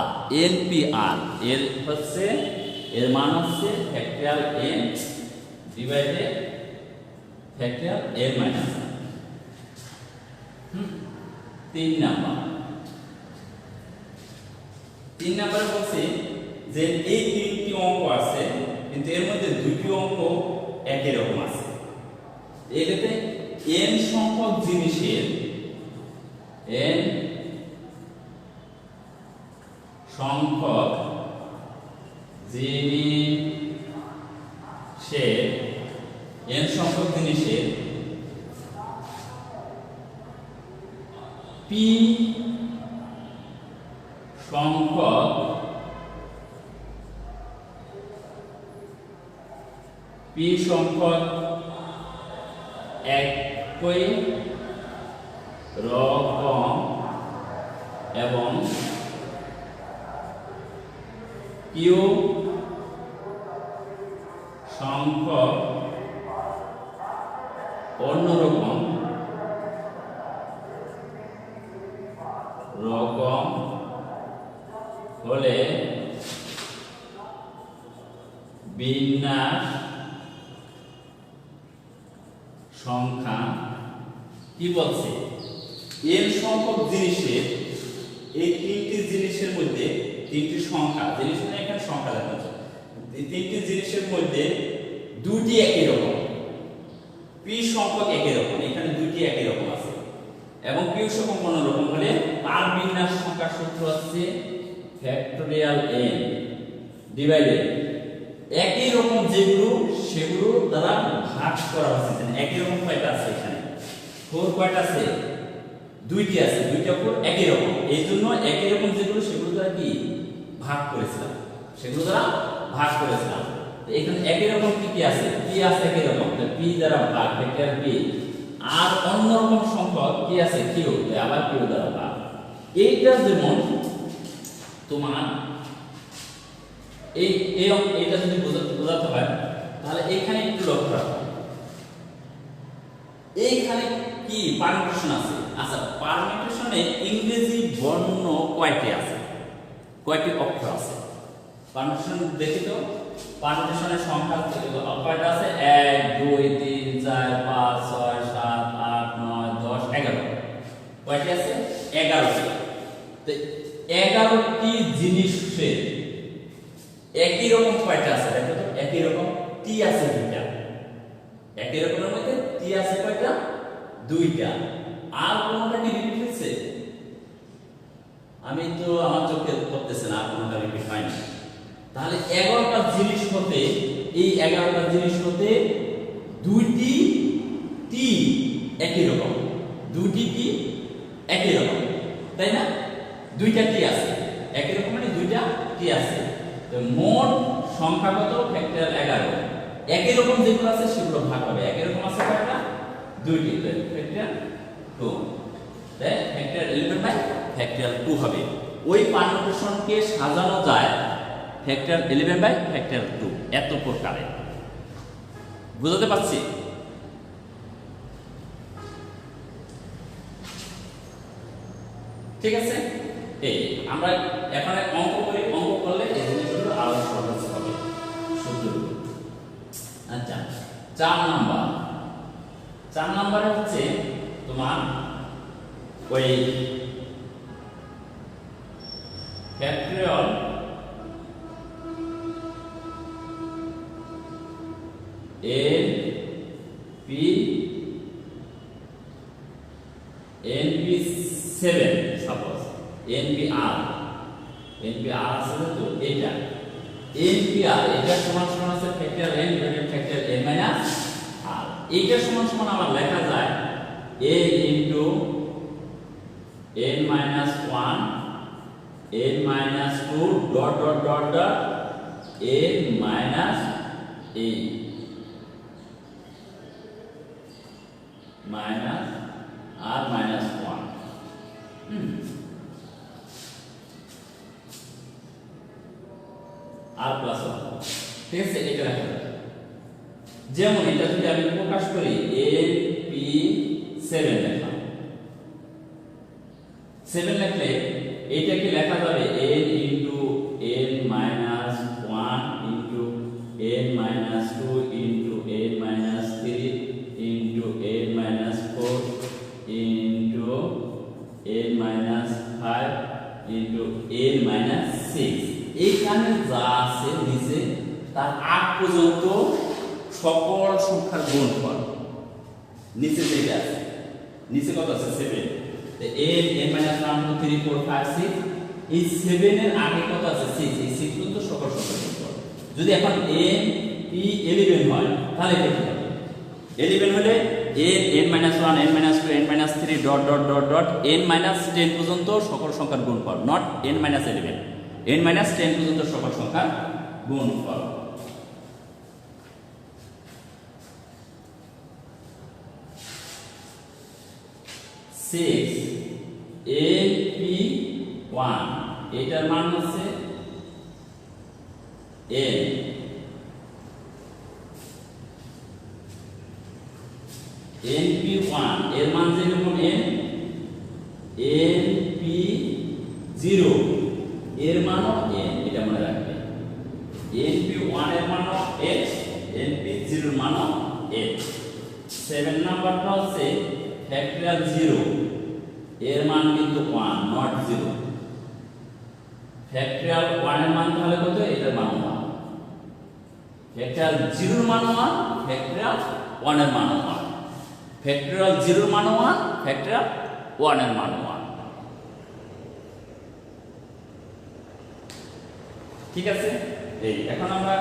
r NPR এর হচ্ছে এর মান হচ্ছে factorial n divided factorial n minus 3 number. 3 নম্বরে বলছি যে এই তিনটি অঙ্ক আছে কিন্তু এর মধ্যে দুটি অঙ্ক একই রকম আছে। এটাতে n সংখ্যক জিনিসের n সংখ্যক জিনিসের p সংখ্যক একই রকম এবং q সংখ্যক অন্যরকম হলে বিন্যাস সংখ্যা কি বলছে? n সংখ্যক জিনিসের এই তিনটি জিনিসের মধ্যে তিনটি সংখ্যা, জিনিস মানে এখানে সংখ্যা দেখা যাচ্ছে, এই তিনটি জিনিসের মধ্যে দুটি একই রকম, p সংখ্যক একই রকম, এখানে দুটি একই রকম আছে এবং q সংখ্যক অন্যরকম হলে তার বিন্যাস সংখ্যার সূত্র হচ্ছে ফ্যাক্টরিয়াল n ডিভাইডেড একই রকম যেগুলো সেগুলো দ্বারা ভাগ করা হচ্ছে। একই রকম কয়টা আছে? এখানে 4 কয়টা আছে? দুইটি আছে, দুইটা 4 একই রকম, এই জন্য একই রকম যেগুলো সেগুলো দ্বারা কি ভাগ করেছিলাম, সেগুলো দ্বারা ভাগ করেছিলাম। এখানে একই রকম কি কি আছে? p আছে একই রকম, তো p দ্বারা ভাগ ফ্যাক্টরিয়াল p, আর অন্য রকম সংখ্যক কি আছে? q, আবার q দ্বারা ভাগ। এইটা যেমন তোমার এইটা যদি বোঝাতে হয় তাহলে এখানে একটু লক্ষ্য রাখো, এইখানে কি পারমিউটেশন আছে। আচ্ছা, পারমিউটেশনে ইংরেজি বর্ণ কয়টি আছে? কয়টি অক্ষর আছে? পারমিউটেশন দেখি তো, পারমিউটেশনের সংখ্যা কয়টা আছে? 1 2 3 4 5 6 7 8 9 10 11। কয়টি আছে? 11টি। তো 11টি জিনিসের একই রকম কয়টা আছে? দেখো তো, একই রকম t আছে দুইটা, একই রকমের মধ্যে t আছে কয়টা? দুইটা। আর কোনটা কি রিপিট হচ্ছে? আমি তো আমার চোখে পড়তেছে না, আর কোনটা রিপিট হয় না। তাহলে 11টা জিনিস হতে, এই 11টা জিনিস হতে দুইটি t একই রকম, দুইটি t একই রকম, তাই না? দুইটা t আছে একই রকম, মানে দুইটা t আছে। তো মোট সংখ্যা কত? ফ্যাক্টরিয়াল 11। একই রকম যেগুলো আছে সেগুলো ভাগ হবে, একই রকম আছে কয়টা? দুইটি, ফ্যাক্টরিয়াল 2, তাই ফ্যাক্টরিয়াল 11 বাই ফ্যাক্টরিয়াল 2 হবে। ওই পারমিউটেশনকে সাজানো যায় ফ্যাক্টরিয়াল 11 বাই ফ্যাক্টরিয়াল 2 এত প্রকারে। বুঝতে পারছি? ঠিক আছে, এই আমরা এখন অঙ্ক করি, অঙ্ক করলে এই জিনিসগুলো আরো সহজ হবে সূত্র। আচ্ছা, 4 নাম্বারে হচ্ছে তোমার ওই ফ্যাক্টরিয়াল NP7 সাপোজ NPR আছে তো, এটা NPR এটা সমান সমান আছে factorial n divided factorial n minus r। এইটা সমান সমান আবার লেখা যায় a into n minus 1 n minus 2 dot dot dot dot n minus a minus r minus 1। r plus 1, ঠিক আছে? এটা লেখা যায়। যেমন এটা যদি আমি প্রকাশ করি NP7 লিখলাম, 7 লিখলে এইটাকে লেখা যাবে n into n minus 1 into n minus 2 into n minus 3 into এখানে যা আছে নিচে তার আগ পর্যন্ত সকল সংখ্যার গুণফল নিচে যেটা আছে, নিচে কত আছে 7, তো n n - 1 2 3 4 5 6, এই 7 এর আগে কত আছে 6, এই 6 পর্যন্ত সকল সংখ্যার গুণফল। যদি এখন n p 11 হয় তাহলে কি হবে? 11 হলে n - 1 n - 2 n - 3 dot dot dot dot n - 10 পর্যন্ত সকল সংখ্যার গুণফল, নট n - 11, n - 10 পর্যন্ত সকল সংখ্যার গুণফল। AP1 এটার মান হচ্ছে n, NP1 এর মান যেরকম n, NP0 এর মানও n, এটা মনে রাখবে। NP1 এর মানও n, NP0 এর মানও n। 7 নাম্বারটা হচ্ছে ফ্যাক্টরিয়াল 0, এর মান কিন্তু 1 নট 0। ফ্যাক্টরিয়াল 1 এর মান তাহলে কত? এটার মান 1। ফ্যাক্টরিয়াল 0 এর মান 1, ফ্যাক্টরিয়াল 1 এর মান 1। ফ্যাক্টরিয়াল 0 এর মান 1, ফ্যাক্টরিয়াল 1 এর মান 1। ঠিক আছে? এই এখন আমরা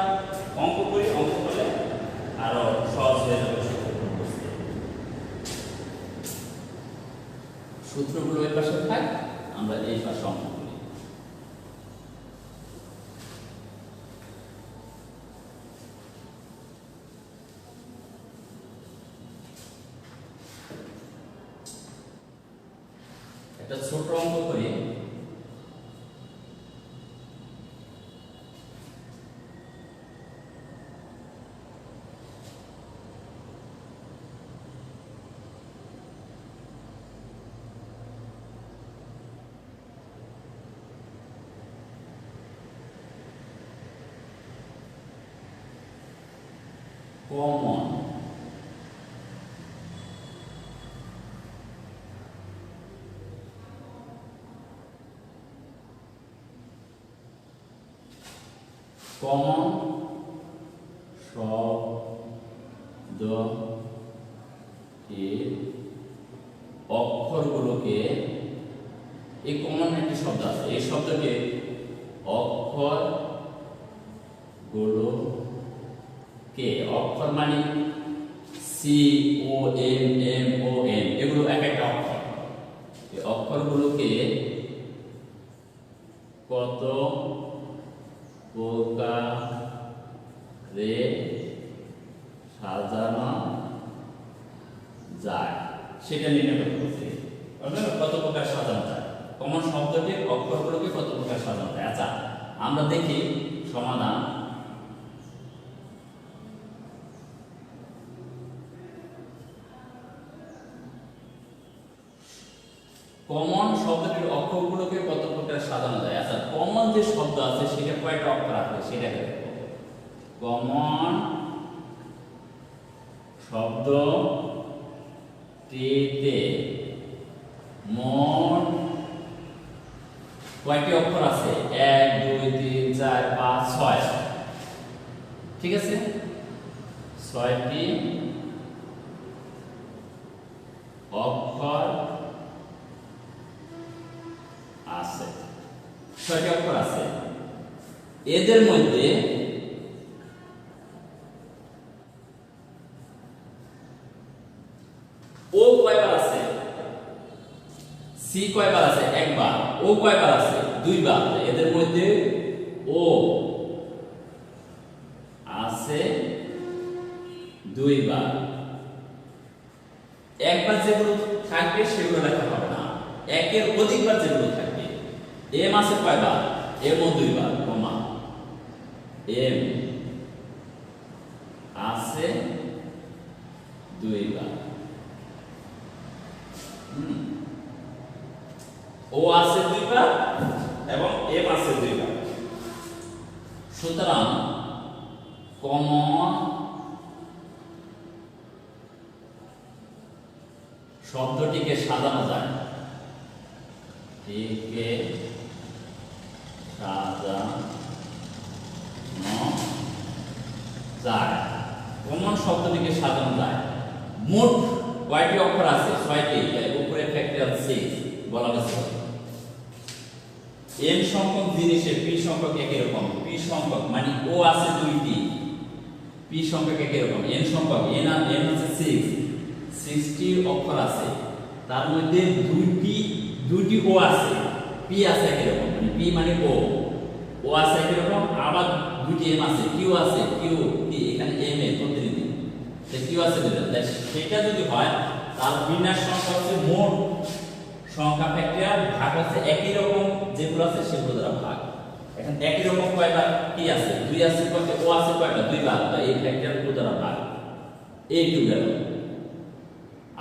অঙ্ক করি, অঙ্ক করলে আরো সহজ হয়ে যাবে। সূত্রগুলো এই পাশে থাক, আমরা এই পাশে অঙ্ক করি। একটা ছোট অঙ্ক করি। কমন কমন শব্দ এর অক্ষরগুলোকে, এই কমন একটি শব্দ আছে, এই শব্দকে অক্ষরগুলোকে, অক্ষর মানে COMMON, এগুলো এক একটা অক্ষর। এই অক্ষরগুলোকে কত প্রকারে সাজানো যায় সেটা নির্ণয় করতে হবে। কত প্রকার সাজানো যায়, কমন শব্দটির অক্ষরগুলোকে কত প্রকার সাজানো যায়। আচ্ছা, আমরা দেখি সমাধান। কমন শব্দটির অক্ষরগুলোকে কত প্রকার সাজানো যায়। আচ্ছা, কমন যে শব্দ আছে সেটা কয়টা অক্ষর আছে সেটা দেখো। কমন শব্দটিতে মোট কয়টি অক্ষর আছে? 1 2 3 4 5 6। ঠিক আছে, 6টি অক্ষর আছে, 6টি অক্ষর আছে। এদের মধ্যে ও কয়বার আছে? সি কয়বার আছে? একবার। ও কয়বার আছে? দুইবার। এদের মধ্যে ও আছে দুইবার। একবার যেগুলো থাকবে সেগুলো লেখা হবে না, একের অধিকবার যেগুলো থাকবে। এম আছে কয়বার? এম ও দুইবার, কমা এম আছে দুইবার। ও আছে দুইবার এবং এম আছে দুইবার। সুতরাং কমন শব্দটিকে সাজানো যায়, টিকে সাজানো যায়, কমন শব্দটিকে সাজানো যায়। মোট কয়টি অক্ষর আছে? 6টি। উপরে ফ্যাক্টরিয়াল 6 বলা হয়েছে। n সংখ্যক জিনিসের p সংখ্যক একই রকম। p সংখ্যক মানে ও আছে 2টি, p সংখ্যক একই রকম। n সংখ্যক n হচ্ছে 6, 6টি অক্ষর আছে, তার মধ্যে দুইটি ও আছে, p আছে একই রকম, মানে p মানে ও আছে একই রকম, আবার দুইটি m আছে, q আছে, q কি এখানে m এর প্রতিনিধি, তাই q আছে দুটো। তাই সেটা যদি হয় তার বিন্যাস সংখ্যা হচ্ছে মোট সংখ্যা ফ্যাক্টরিয়াল ভাগ হচ্ছে একই রকম যেগুলো আছে সেগুলো দ্বারা ভাগ। এখন একই রকম কয়বার কি আছে? 2 আছে কয়টা? ও আছে কয়টা? 2 বার। তাই এই ফ্যাক্টরিয়াল 2 দ্বারা ভাগ, এই 2 গেল।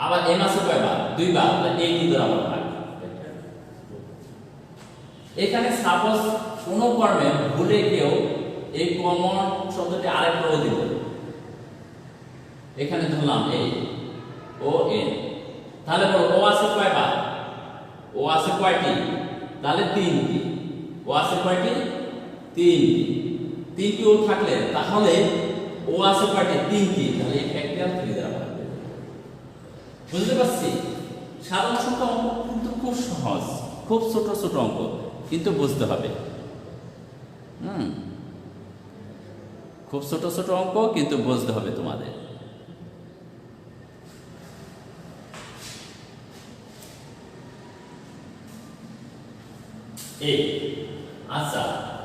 আবার m আছে কয়বার? 2 বার। তাই এই 2 দ্বারা আবার ভাগ। এখানে সাপোজ কোন কর্মে ভুলে কেউ এই কমন শব্দটি আরেকটাও দিব, এখানে ধরলাম এই ও n, তাহলে বলো ও আছে কয়বার? ও আছে কয়টি? তাহলে 3টি। ও আছে কয়টি? 3টি ও থাকলে তাহলে ও আছে কয়টি? 3টি। তাহলে এই ফ্যাক্টরিয়াল 3 দ্বারা ভাগ হবে। বুঝতে পারছি? সাধারণ সংখ্যা অঙ্ক কিন্তু খুব সহজ, খুব ছোট ছোট অঙ্ক, কিন্তু বুঝতে হবে। খুব ছোট ছোট অঙ্ক, কিন্তু বুঝতে হবে তোমাদের। এই আচ্ছা,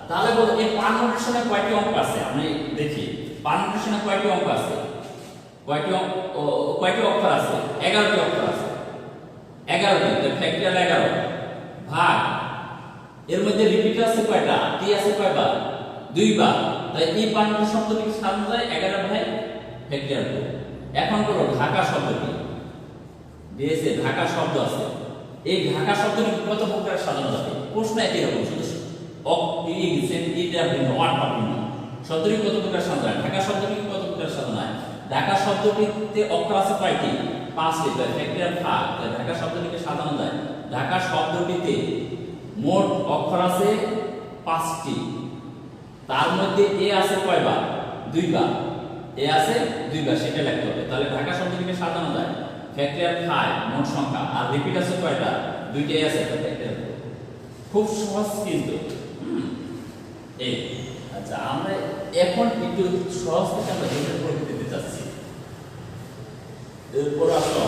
তাহলে বলো এই পারমুটেশনে কয়টি অঙ্ক আছে? আমি দেখি পারমুটেশনে কয়টি অঙ্ক আছে, কয়টি অক্ষর আছে? 11টি অক্ষর আছে। 11টি, তো ফ্যাক্টরিয়াল 11 ভাগ এর মধ্যে রিপিট আছে কয়টা? টি আছে কয়বার? 2 বার। তাই এই পারমুটেশন শব্দটি সাজানো যায় 11 ভাগ ফ্যাক্টরিয়াল 2। এখন বলো ঢাকা শব্দটি, দিয়েছে ঢাকা শব্দ আছে, এই ঢাকা শব্দটি কত প্রকার সাজানো যাবে? প্রশ্ন একই রকম, শুধু শব্দটি কত প্রকার সাজানো যায়? ঢাকা শব্দটি কত প্রকার সাজানো হয়? ঢাকা শব্দটিতে অক্ষর আছে কয়টি? 5টি। ফ্যাক্টরিয়াল ভাগ, ঢাকা শব্দটিকে সাজানো যায়। ঢাকা শব্দটিতে মোট অক্ষর আছে 5টি, তার মধ্যে এ আছে কয়বার? 2 বার। এ আছে 2 বার, সেটা লিখতে হবে। তাহলে ঢাকা শব্দটিকে সাজানো যায় ফ্যাক্টরিয়াল 5 মোট সংখ্যা, আর রিপিট আছে কয়টা? 2টাই আছে, ফ্যাক্টরিয়াল। খুব সহজ কিন্তু। এই আচ্ছা, আমরা এখন একটু সহজ থেকে আমরা জটিল পরীক্ষা দিতে যাচ্ছি। এরপর আসো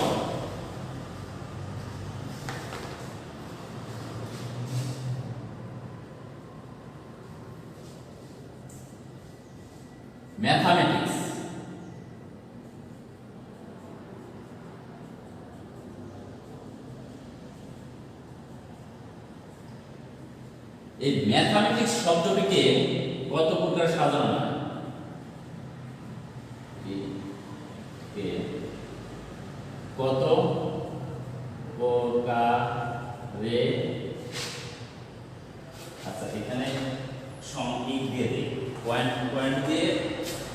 ম্যাথমেটিক্স। এই ম্যাথমেটিক্স শব্দটিকে কত প্রকার সাজানো হয়? কত প্রকারে, আচ্ছা এখানে সংখ্যক দিয়ে দিই, পয়েন্ট দিয়ে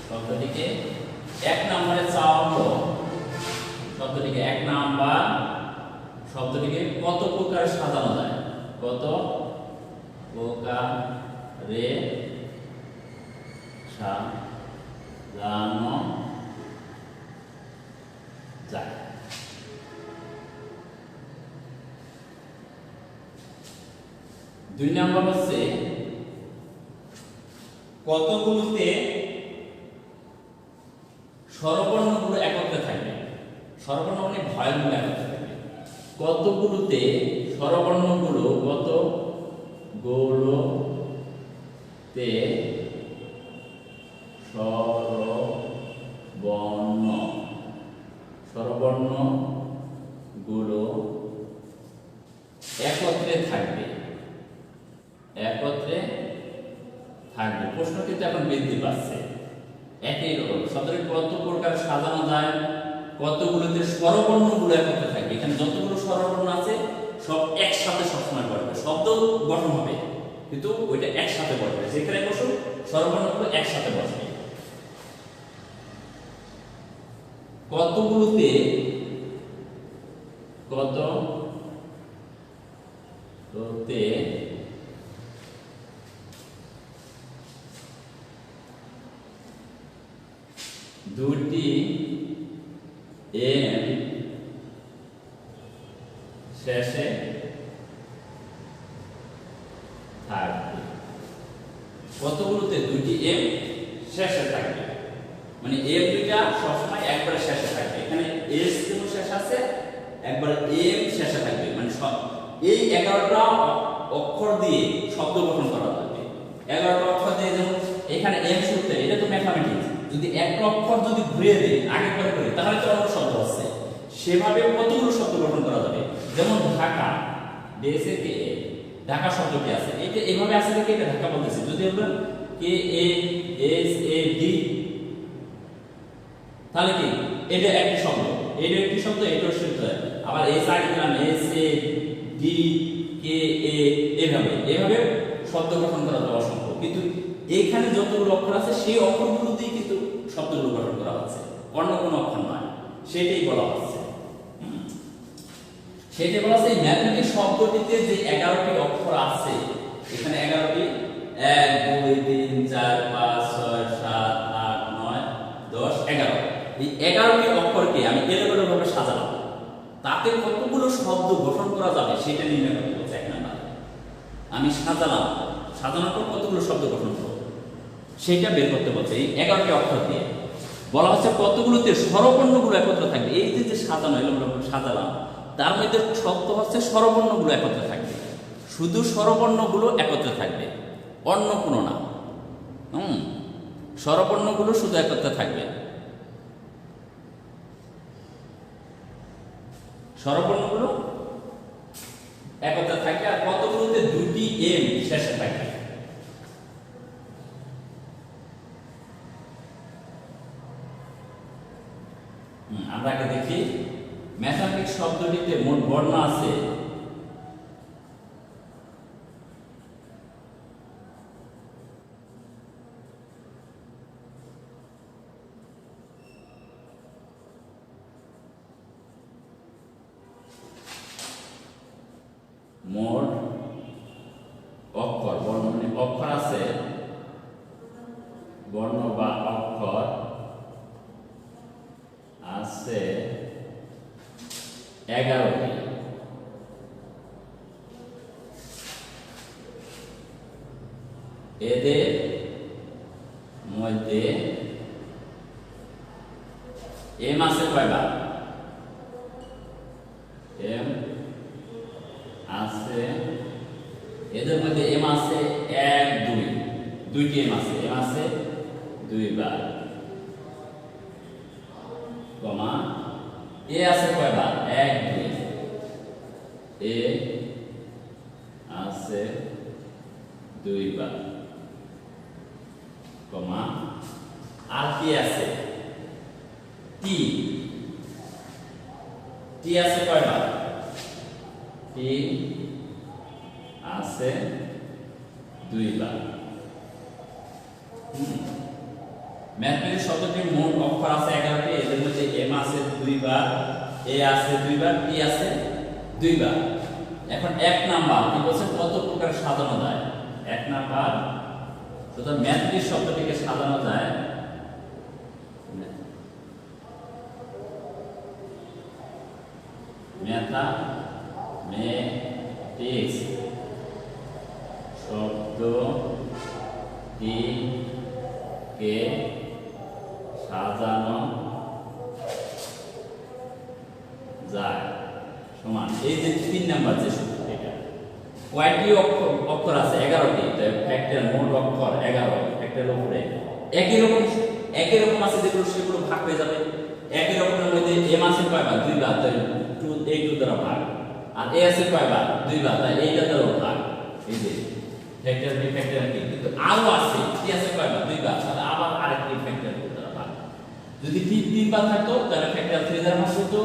শব্দটিকে 1 নম্বরে চাওয়া হলো, শব্দটিকে 1 নাম্বার শব্দটিকে কত প্রকারে সাজানো যায়? কত প্রকারে সাজানো যায়? 2 নম্বর হচ্ছে কতগুলোতে স্বরবর্ণগুলো একত্রে থাকবে? স্বরবর্ণ মানে ভয়েলগুলো একত্রে থাকবে। কতগুলোতে স্বরবর্ণগুলো, কতগুলোতে স্বরবর্ণগুলো একত্রে থাকবে? প্রশ্ন কিন্তু এখন বৃদ্ধি পাচ্ছে। একই রকম শব্দটি কত প্রকার সাজানো যায়? কতগুলোতে স্বরবর্ণগুলো একত্রে থাকবে। এখানে যতগুলো স্বরবর্ণ আছে সব একসাথে সবসময় বসবে, শব্দ গঠন হবে কিন্তু ওইটা একসাথে বসবে, যেখানে বসুক স্বরবর্ণগুলো একসাথে বসবে। কতগুলোতে এম শেষে থাকবে। কতগুলোতে? দুটি এম শেষে থাকবে, মানে এম দুইটা সবসময় একবারে শেষে থাকবে। এখানে এস যেমন শেষ আছে, একবার এম শেষে থাকবে, মানে এই 11টা অক্ষর দিয়ে শব্দ গঠন করা যাবে। 11টা অক্ষর দিয়ে, যেমন এখানে এম শুরুতে, এটা তো ম্যাথমেটিক্স, যদি একটা অক্ষর যদি ঘুরিয়ে দেয় আগে পরে করে, তাহলে তো অন্য শব্দ আছে। সেভাবে কতগুলো শব্দ গঠন করা যাবে। যেমন ঢাকা, দেশে কে, ঢাকা শব্দটি আছে, এটা এইভাবে আছে দেখে এটা ঢাকা বলতেছে। যদি আমরা কে এ এস এ ডি, তাহলে কি এটা একটি শব্দ, এটা একটি শব্দ, এটাও শব্দ। আবার এস আগে দিলাম এস এ ডি কে এ, এভাবে শব্দ গঠন করা যাবে অসংখ্য। কিন্তু এখানে যতগুলো অক্ষর আছে সেই অক্ষরগুলো দিয়ে কিন্তু শব্দগুলো গঠন করা হচ্ছে, অন্য কোনো অক্ষর নয়, সেটাই বলা হচ্ছে। সেটাই বলা হচ্ছে এই ম্যাথমেটিক্স শব্দটিতে যে 11টি অক্ষর আছে, এখানে 11টি, 1 2 3 4 5 6 7 8 9 10 11, এই 11টি অক্ষরকে আমি এলোমেলো ভাবে সাজালাম, তাতে কতগুলো শব্দ গঠন করা যাবে সেটা নির্ণয় করতে বলছে। এক নাম্বার আমি সাজালাম, সাজানোর পর কতগুলো শব্দ গঠন করব সেটা বের করতে বলছে। এই 11টি অক্ষর দিয়ে বলা হচ্ছে কতগুলোতে স্বরবর্ণগুলো একত্র থাকবে। এই যে সাজানো, এলোমেলো ভাবে সাজালাম, তার মধ্যে শব্দ হচ্ছে স্বরবর্ণগুলো একত্রে থাকবে, শুধু স্বরবর্ণগুলো একত্রে থাকবে, অন্য কোনো না। স্বরবর্ণগুলো শুধু একত্রে থাকবে, স্বরবর্ণগুলো একত্রে থাকবে। আর কতগুলোতে? দুটি এম শেষে থাকবে। আমরা আগে দেখি ম্যাথমেটিক্স শব্দটিতে মোট বর্ণ আছে মোট অক্ষর, বর্ণ মানে অক্ষর আছে, বর্ণ বা অক্ষর আছে 11টি। এদের মধ্যে এম আছে কয়বার? এম আছে, এদের মধ্যে এম আছে 1 2, দুইটি এম আছে, এম আছে 2 বার, কমা এ আছে কয়বার? 1 2, এ আছে 2 বার, কমা আর কি আছে? টি, টি আছে কয়বার? টি আছে 2 বার। ম্যাথমেটিক্স শব্দটির মোট অক্ষর আছে 11টি, এদের মধ্যে এম আছে 2 বার, এ আছে 2 বার, টি আছে 2 বার। এখন 1 নাম্বার কি বলছে? কত প্রকার সাজানো যায়? 1 নাম্বার, সুতরাং ম্যাথমেটিক্স শব্দটিকে সাজানো যায় ম্যাথমেটিক্স শব্দটিকে সাজানো যায় সমান, এই যে 3 নাম্বার যে সূত্র, এটা কয়টি অক্ষর আছে? 11টি। ফ্যাক্টরিয়াল মোট অক্ষর 11, ফ্যাক্টরিয়াল উপরে একই রকম আছে, যেগুলো সেগুলো ভাগ হয়ে যাবে। একই রকমের মধ্যে এম আছে কয়বার? 2 বার, তাই 2 এই 2 দ্বারা ভাগ। আর এ আছে কয়বার? 2 বার, তাই এইটা দ্বারা ভাগ। এই যে ফ্যাক্টরিয়াল বি, ফ্যাক্টরিয়াল বি। কিন্তু আরো আছে, টি আছে কয়বার? 2 বার, তাহলে আবার আরেকটি ফ্যাক্টরিয়াল দ্বারা ভাগ। যদি 3 বার থাকতো তাহলে ফ্যাক্টরিয়াল 3 দ্বারা ভাগ হতো।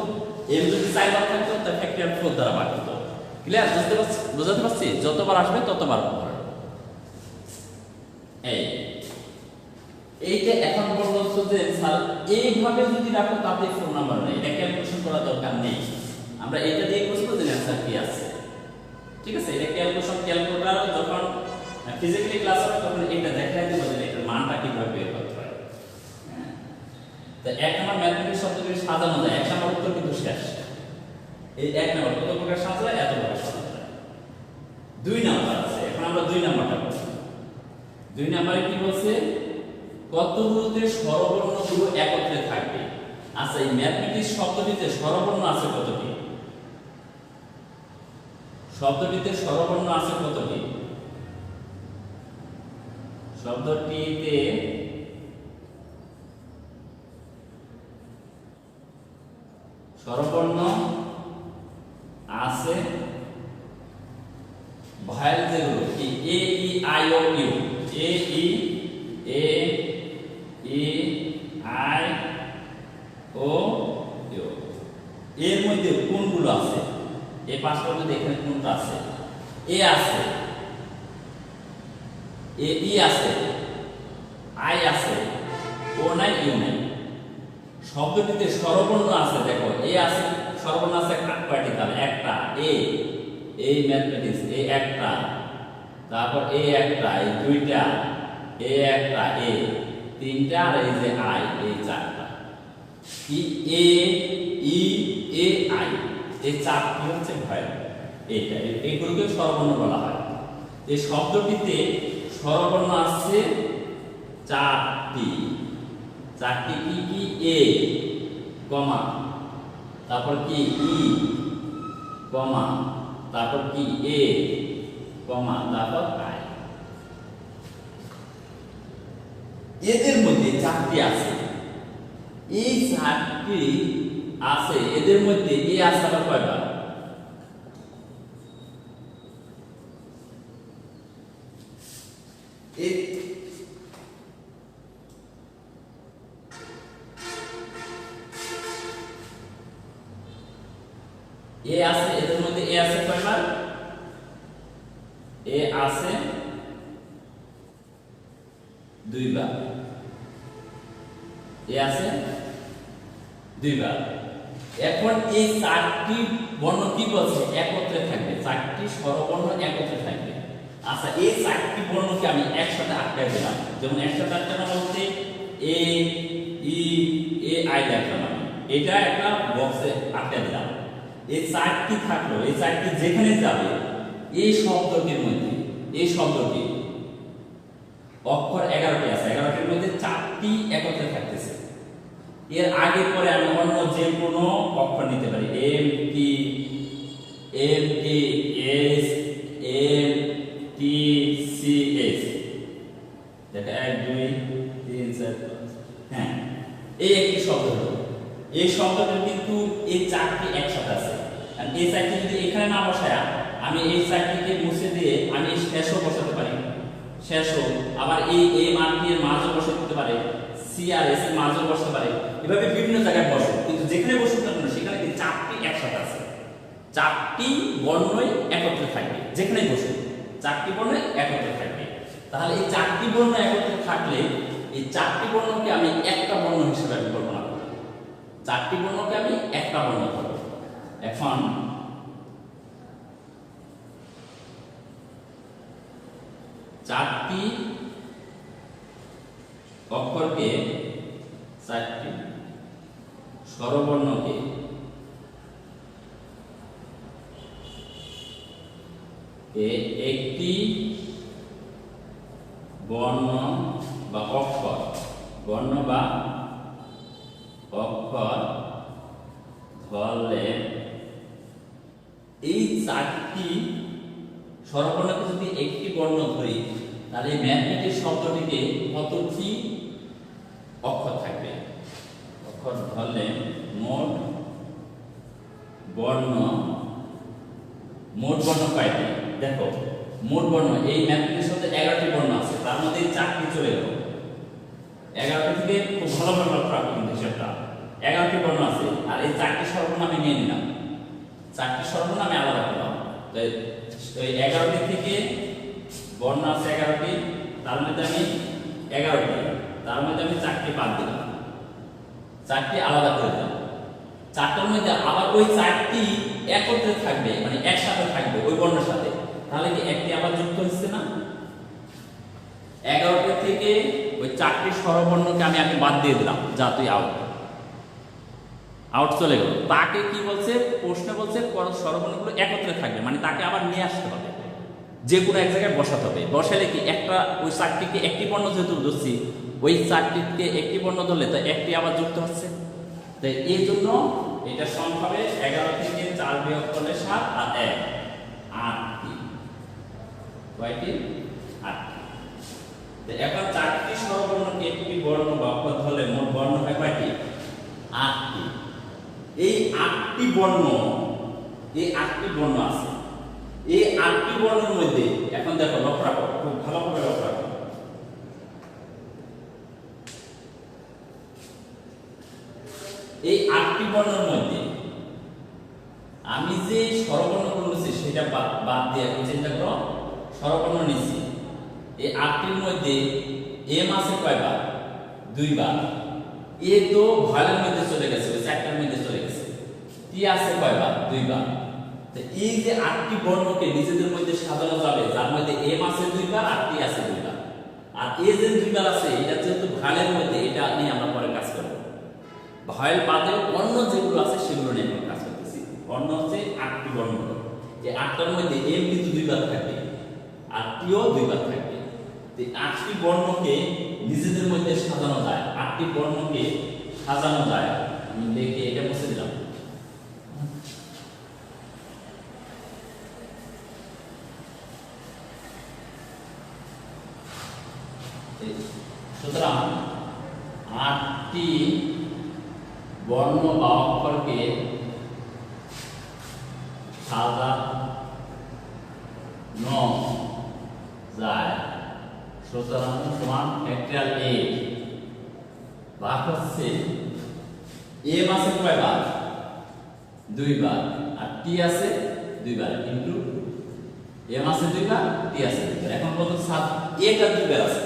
এম যদি 4 বার থাকতো তাহলে ফ্যাক্টরিয়াল 4 দ্বারা ভাগ হতো। ক্লিয়ার? বুঝতে পারছি? যতবার আসবে ততবার হবে। এইটা এখন বলছো যে স্যার এইভাবে যদি রাখো তাতে ফোন নাম্বার নেই, এটা ক্যালকুলেশন করার দরকার নেই, আমরা এটা দিয়ে বুঝবো যে অ্যানসার কি আছে। ঠিক আছে? এটা ক্যালকুলেটর যখন ফিজিক্যালি ক্লাস হবে তখন এটা দেখাই দেবো যে এটার মানটা কিভাবে বের করতে হয়। তো 1 নম্বর ম্যাথমেটিক্স শব্দটি সাজানো যায়, 1 নম্বর উত্তর কিন্তু শেষ। এই 1 নম্বর কত প্রকার সাজায়, এত প্রকার সাজানো যায়। 2 নাম্বার আছে, এখন আমরা 2 নাম্বারটা করব। 2 নম্বরে কি বলছে, কতগুলোতে স্বরবর্ণগুলো একত্রে থাকবে। আচ্ছা, এই ম্যাথমেটিক্স শব্দটিতে স্বরবর্ণ আছে কতটি? শব্দটিতে স্বরবর্ণ আছে কতটি? শব্দটিতে স্বরবর্ণ আছে ভয়েল যেগুলো কি A E I O U, A E I O U, এর মধ্যে কোনগুলো আছে? এই পাঁচটার মধ্যে এখানে কোনটা আছে? এ আছে, এ ই আছে, আই আছে, ও নাই, ইউ নাই। শব্দটিতে স্বরবর্ণ আছে, দেখো এ আছে, স্বরবর্ণ আছে কয়টি? তাহলে একটা, এ, এই ম্যাথমেটিক্স এ একটা, তারপর এ একটা, এই দুইটা, এ একটা, এ তিনটা, আর এই যে আই, এই চারটা। কি এ ই এ আই, এই চারটি হচ্ছে ভয়েল। এইটা, এইগুলোকে স্বরবর্ণ বলা হয়। এই শব্দটিতে স্বরবর্ণ আছে চারটি। চারটি কি কি? এ কমা, তারপর কি ই কমা, তারপর কি এ কমা, তারপর আই। এদের মধ্যে চারটি আছে, এই চারটি আছে, এদের মধ্যে এ আছে আবার কয়টা? এ আছে, এদের মধ্যে এ আছে কয়বার? এ আছে দুইবার, এ আছে দুইবার। এখন এই চারটি বর্ণ কি বলছে? একত্রে থাকবে, চারটি স্বরবর্ণ একত্রে থাকবে। আচ্ছা, এই চারটি বর্ণকে আমি একসাথে আটকাই দিলাম। যেমন একসাথে আটকানো বলতে এ ই এ আই রাখলাম আমি, এটা একটা বক্সে আটকাই দিলাম। এই চারটি থাকলো, এই চারটি যেখানে যাবে এই শব্দটির মধ্যে, এই শব্দটি অক্ষর 11টি আছে, 11টির মধ্যে চারটি একত্রে থাকতেছে। এর আগে পরে আমি অন্য যে কোনো অক্ষর নিতে পারি, M T S M T C S. দেখো 1 2 3 4 5, হ্যাঁ, এই একটি শব্দ হলো। এই শব্দটা কিন্তু এই চারটি একসাথে আছে। আর এই চারটি যদি এখানে না বসায়, আমি এই চারটিকে মুছে দিয়ে আমি শেষও বসাতে পারি, শেষও। আবার এই মানটি এর মাঝও বসাতে দিতে পারে, সি আর এস এর মাঝও বসাতে পারে। এভাবে বিভিন্ন জায়গায় বসে, কিন্তু যেখানে বসুক না কেন সেখানে কিন্তু চারটি একসাথে আছে। চারটি বর্ণই একত্রে থাকবে, যেখানে বসুক চারটি বর্ণই একত্রে থাকবে। তাহলে এই চারটি বর্ণ একত্রে থাকলে এই চারটি বর্ণকে আমি একটা বর্ণ হিসেবে কল্পনা করব। চারটি বর্ণকে আমি একটা বর্ণ করব। এখন চারটি অক্ষরকে, চারটি স্বরবর্ণকে একটি বর্ণ বা অক্ষর, বর্ণ বা অক্ষর ধরলে এই চারটি স্বরবর্ণকে যদি একটি বর্ণ ধরি, তাহলে ম্যাথমেটিক্স শব্দটিতে কতটি অক্ষর থাকবে? অক্ষর ধরলে মোট বর্ণ কয়টি? দেখো মোট বর্ণ এই ম্যাথমেটিক্স শব্দে 11টি বর্ণ আছে, তার মধ্যে 4টি চলে গেল। 11টি থেকে খুব ভালোভাবে লক্ষ্য রাখো কিন্তু সেটা 11টি বর্ণ আছে, আর এই 4টি স্বরবর্ণ আমি নিয়ে নিলাম, 4টি স্বরবর্ণ আমি আলাদা করলাম। তো এই 11টি থেকে বর্ণ আছে 11টি, তার মধ্যে আমি 11টি, তার মধ্যে আমি 4টি বাদ দিলাম, 4টি আলাদা করে দিলাম। 4টার মধ্যে আবার ওই 4টি একত্রে থাকবে, মানে একসাথে থাকবে ওই বর্ণের সাথে, তাহলে কি একটি আবার যুক্ত হচ্ছে না? 11টি থেকে ওই 4টি স্বরবর্ণকে আমি আগে বাদ দিয়ে দিলাম, যা তুই আউট। আউট চলে গেল, তাকে কি বলছে, প্রশ্নে বলছে স্বরবর্ণগুলো একত্রে থাকবে, মানে তাকে আবার নিয়ে আসতে হবে, যে কোনো এক জায়গায় বসাতে হবে। বসালে কি একটা ওই চারটিকে একটি বর্ণ যেহেতু ধরছি, ওই চারটিকে একটি বর্ণ ধরলে তো একটি আবার যুক্ত হচ্ছে, তাই এই জন্য এটা সংখ্যা হবে 11 থেকে 4 বিয়োগ করলে 7 আর 1 8টি। কয়টি? 8টি। তো এখন 4টি স্বরবর্ণকে একটি বর্ণ বা অক্ষর ধরলে মোট বর্ণ হয় কয়টি? 8টি। এই 8টি বর্ণ, এই 8টি বর্ণ আছে, এই 8টি বর্ণের মধ্যে এখন দেখো, লক্ষ্য রাখো, খুব ভালোভাবে লক্ষ্য রাখো। এই 8টি বর্ণের মধ্যে আমি যে স্বরবর্ণ নিয়েছি সেটা বাদ দিয়ে এখন চিন্তা করো, স্বরবর্ণ নিয়েছি এই 8টির মধ্যে এম আছে কয়বার? 2 বার। এ তো ভয়েলের মধ্যে চলে গেছে, ওই চারটার মধ্যে চলে গেছে। টি আছে কয়বার? 2 বার। তো এই যে 8টি বর্ণকে নিজেদের মধ্যে সাজানো যাবে, যার মধ্যে এম আছে 2 বার আর টি আছে 2 বার, আর এ যে 2 বার আছে এটা যেহেতু ভয়েলের মধ্যে, এটা নিয়ে আমরা পরে কাজ করব। ভয়েল বাদে অন্য যেগুলো আছে সেগুলো নিয়ে আমরা কাজ করতেছি। অন্য হচ্ছে 8টি বর্ণ, এই 8টার মধ্যে এম কিন্তু 2 বার থাকবে আর টিও 2 বার থাকবে। এই 8টি বর্ণকে নিজেদের মধ্যে সাজানো যায়, 8টি বর্ণকে সাজানো যায়। আমি লিখে এটা মুছে দিলাম। সুতরাং 8টি বর্ণ বা অক্ষরকে সাজানো যায়। সুতরাং সমান ফ্যাক্টরিয়াল 8 ভাগ হচ্ছে এম আছে কয়বার? 2 বার, আর টি আছে 2 বার, কিন্তু এম আছে 2 বার, টি আছে 2 বার। এখন বলতো সাত এটা 2 বার আছে,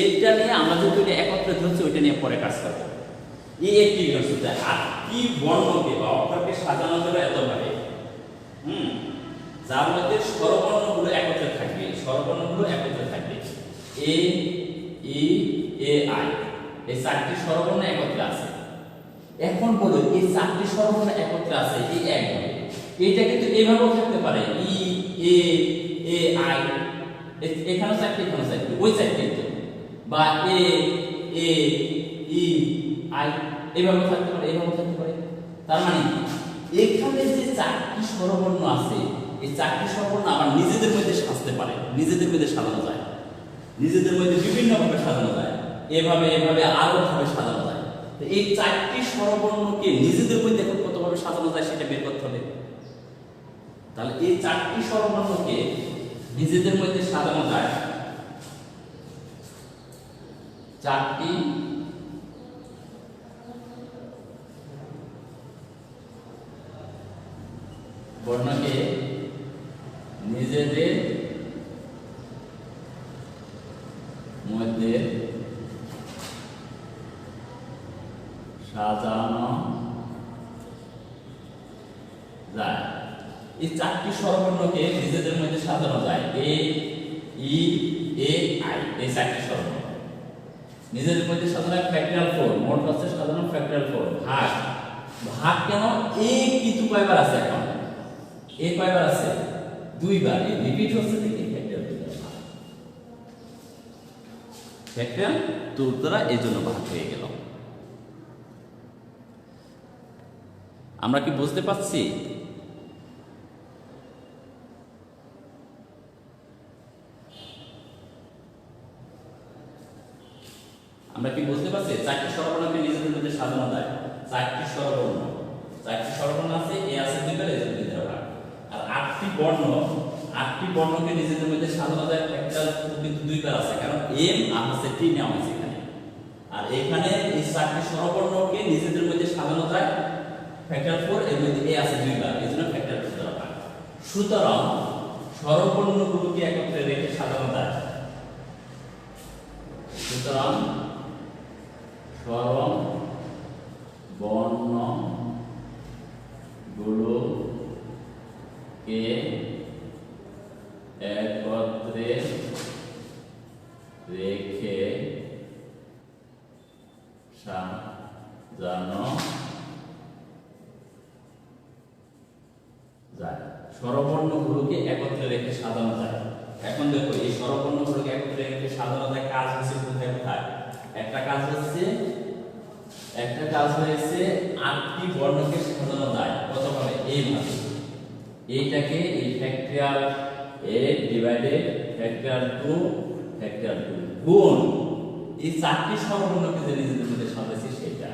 এটা নিয়ে আমরা যেহেতু এটা একত্রে ধরছি ওইটা নিয়ে পরে কাজ করব। এই একটি সূত্র 8টি বর্ণকে বা অক্ষরকে সাজানো যাবে এতভাবে, যার মধ্যে স্বরবর্ণগুলো একত্রে থাকবে, স্বরবর্ণগুলো একত্রে থাকবে। এ ই এ আই, এই 4টি স্বরবর্ণ একত্রে আছে। এখন বলো এই 4টি স্বরবর্ণ একত্রে আছে, এই একভাবে এটা কিন্তু এভাবেও থাকতে পারে, ই এ এ আই, এখানে 4টি, এখানে 4টি, ওই 4টি, বা এ এ ই আই এভাবে থাকতে পারে, এভাবে থাকতে পারে। তার মানে এখানে যে 4টি স্বরবর্ণ আছে, এই 4টি স্বরবর্ণ আবার নিজেদের মধ্যে সাজতে পারে, নিজেদের মধ্যে সাজানো যায়, নিজেদের মধ্যে বিভিন্ন ভাবে সাজানো যায়, এভাবে এভাবে আরো ভাবে সাজানো যায়। তো এই 4টি স্বরবর্ণকে নিজেদের মধ্যে এখন কতভাবে সাজানো যায় সেটা বের করতে হবে। তাহলে এই 4টি স্বরবর্ণকে নিজেদের মধ্যে সাজানো যায় 4টি বর্ণকে নিজেদের মধ্যে সাজানো যায়। এই 4টি স্বরবর্ণকে নিজেদের মধ্যে সাজানো যায়, এ ই এ আই, এই 4টি স্বরবর্ণ নিজেদের মধ্যে সাজানো ফ্যাক্টরিয়াল 4, মোট হচ্ছে সাজানো ফ্যাক্টরিয়াল 4। ভাগ, ভাগ কেন? এ কিন্তু কয়বার আছে? এখন এ কয়বার আছে? 2 বার। এই রিপিট হচ্ছে দেখি ফ্যাক্টরিয়াল 2 বার, ফ্যাক্টরিয়াল 2 দ্বারা এজন্য ভাগ হয়ে গেল। আমরা কি বুঝতে পারছি? আমরা কি বুঝতে পারছি? 4টি স্বরবর্ণকে নিজেদের মধ্যে সাজানো যায়, 4টি স্বরবর্ণ, 4টি স্বরবর্ণ আছে, এ আছে 2 বার, এজন্য 2 বার। আর 8টি বর্ণ, 8টি বর্ণকে নিজেদের মধ্যে সাজানো যায় ফ্যাক্টরিয়াল কিন্তু 2 বার আছে, কারণ এম আর হচ্ছে টি নেওয়া হয়েছে এখানে। আর এখানে এই 4টি স্বরবর্ণকে নিজেদের মধ্যে সাজানো যায় ফ্যাক্টরিয়াল 4, এর মধ্যে এ আছে 2 বার, এজন্য ফ্যাক্টরিয়াল 2 দ্বারা ভাগ। সুতরাং স্বরবর্ণগুলোকে একত্রে রেখে সাজানো যায়। সুতরাং স্বরবর্ণগুলোকে একত্রে রেখে সাজানো স্বরবর্ণগুলোকে একত্রে রেখে সাজানো যায়। এখন দেখো এই স্বরবর্ণগুলোকে একত্রে রেখে সাজানো যায়, কাজ হচ্ছে কোথায় কোথায়। একটা কাজ হয়েছে 8টি বর্ণকে সাজানো যায় কতভাবে, এইভাবে। এইটাকে এই ফ্যাক্টরিয়াল 8 ডিভাইডেড ফ্যাক্টরিয়াল 2 ফ্যাক্টরিয়াল 2 গুণ এই 4টি স্বরবর্ণকে যে নিজেদের মধ্যে সাজাইছি সেটা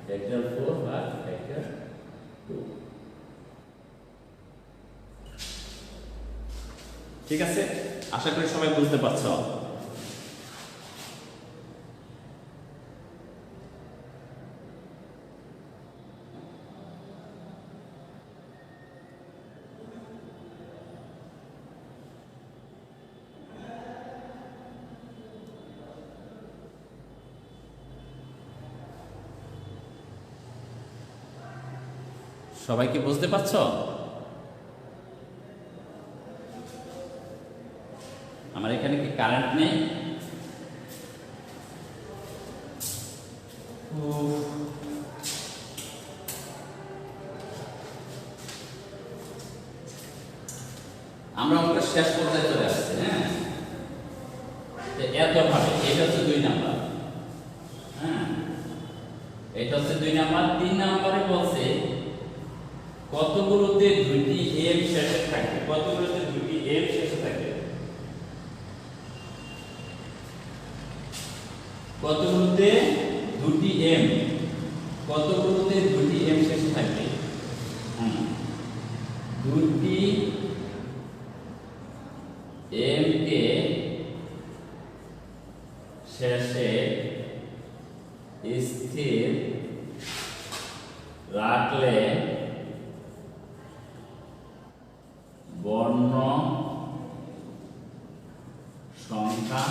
ফ্যাক্টরিয়াল 4 বা ফ্যাক্টরিয়াল 2। ঠিক আছে, আশা করি সবাই বুঝতে পারছো। সবাই কি বুঝতে পারছো? আমার এখানে কি কারেন্ট নেই? আমরা অঙ্ক শেষ পর্যায়ে চলে আসছি। হ্যাঁ, এত ভাবে এটা হচ্ছে 2 নাম্বার। হ্যাঁ, এটা হচ্ছে 2 নাম্বার। 3 নাম্বারে বলছে কতগুলোতে 2টি এম শেষে থাকে, কতগুলোতে 2টি এম শেষে থাকে, কতগুলোতে 2টি এম, কতগুলোতে 2টি এম শেষে থাকে। 2টি এম কে শেষে স্থির রাখলে বর্ণ সংখ্যা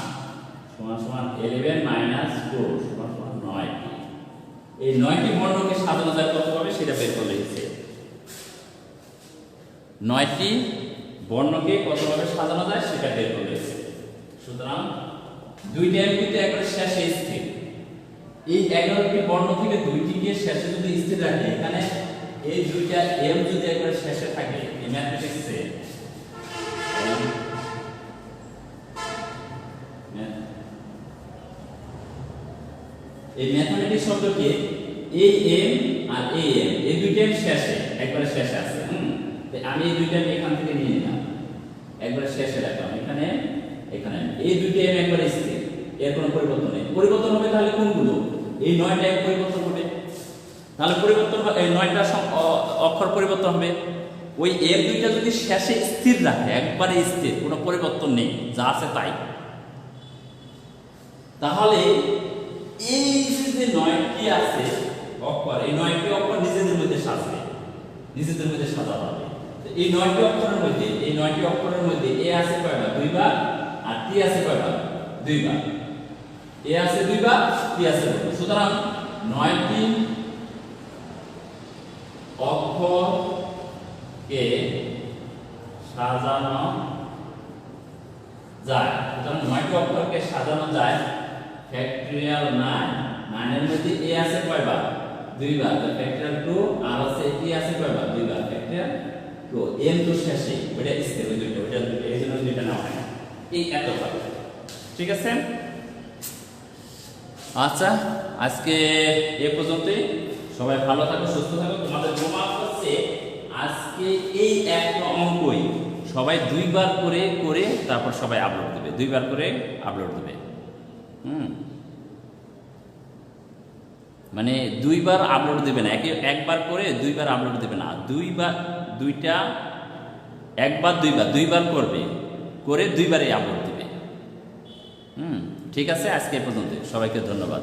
সমান সমান 11 মাইনাস 4 সমান সমান 9টি। এই 9টি বর্ণকে সাজানো যায় কতভাবে সেটা বের করে লিখছে। 9টি বর্ণকে কতভাবে সাজানো যায় সেটা বের করে লিখছে। সুতরাং 2টি এম কিন্তু একবারে শেষে স্থির। এই 11টি বর্ণ থেকে 2টিকে শেষে যদি স্থির রাখে, এখানে এই 2টা এম যদি একবারে শেষে থাকে, এই ম্যাথমেটিক্সে এই ম্যাথমেটিক্স শব্দকে এই এম আর এই এম, এই 2টা এম শেষে একবারে শেষে আছে। আমি এই 2টা এম এখান থেকে নিয়ে নিলাম, একবারে শেষে রাখলাম, এখানে এখানে এই 2টা এম একবারে স্থির, এর কোনো পরিবর্তন নেই। পরিবর্তন হবে তাহলে কোনগুলো? এই 9টা এম পরিবর্তন হবে, তাহলে পরিবর্তন 9টা অক্ষর পরিবর্তন হবে। ওই এম 2টা যদি শেষে স্থির রাখে, একবারে স্থির, কোনো পরিবর্তন নেই, যা আছে তাই, তাহলে এই যে 9টি আছে অক্ষর, এই 9টি অক্ষর নিজেদের মধ্যে সাজবে, নিজেদের মধ্যে সাজানো হবে। এই 9টি অক্ষরের মধ্যে, এই 9টি অক্ষরের মধ্যে এ আছে কয়বার? 2 বার। আর টি আছে কয়বার? 2 বার। এ আছে 2 বার, টি আছে 2 বার। সুতরাং 9টি অক্ষরকে সাজানো যায়। সুতরাং 9টি অক্ষরকে সাজানো যায় ফ্যাক্টরিয়াল 9। 9 এর মধ্যে এ আছে কয়বার? 2 বার। তো ফ্যাক্টরিয়াল 2 আর আছে টি আছে কয়বার? 2 বার। ফ্যাক্টরিয়াল 2 এম তো শেষে, ওটা স্থির, ওই দুটো, ওটা দুটো, এই জন্য দুটো নাও হয়। এই এত ভাবে, ঠিক আছে? আচ্ছা, আজকে এ পর্যন্তই। সবাই ভালো থাকো, সুস্থ থাকো। তোমাদের হোমওয়ার্ক হচ্ছে আজকে এই একটা অঙ্কই সবাই 2 বার করে করে তারপর সবাই আপলোড দেবে, 2 বার করে আপলোড দেবে। মানে 2 বার আপলোড দেবে না, একবার করে 2 বার আপলোড দেবে না, 2 বার, 2টা, একবার 2 বার, 2 বার করবে, করে 2 বারে আপলোড দেবে। ঠিক আছে, আজকে এ পর্যন্ত। সবাইকে ধন্যবাদ।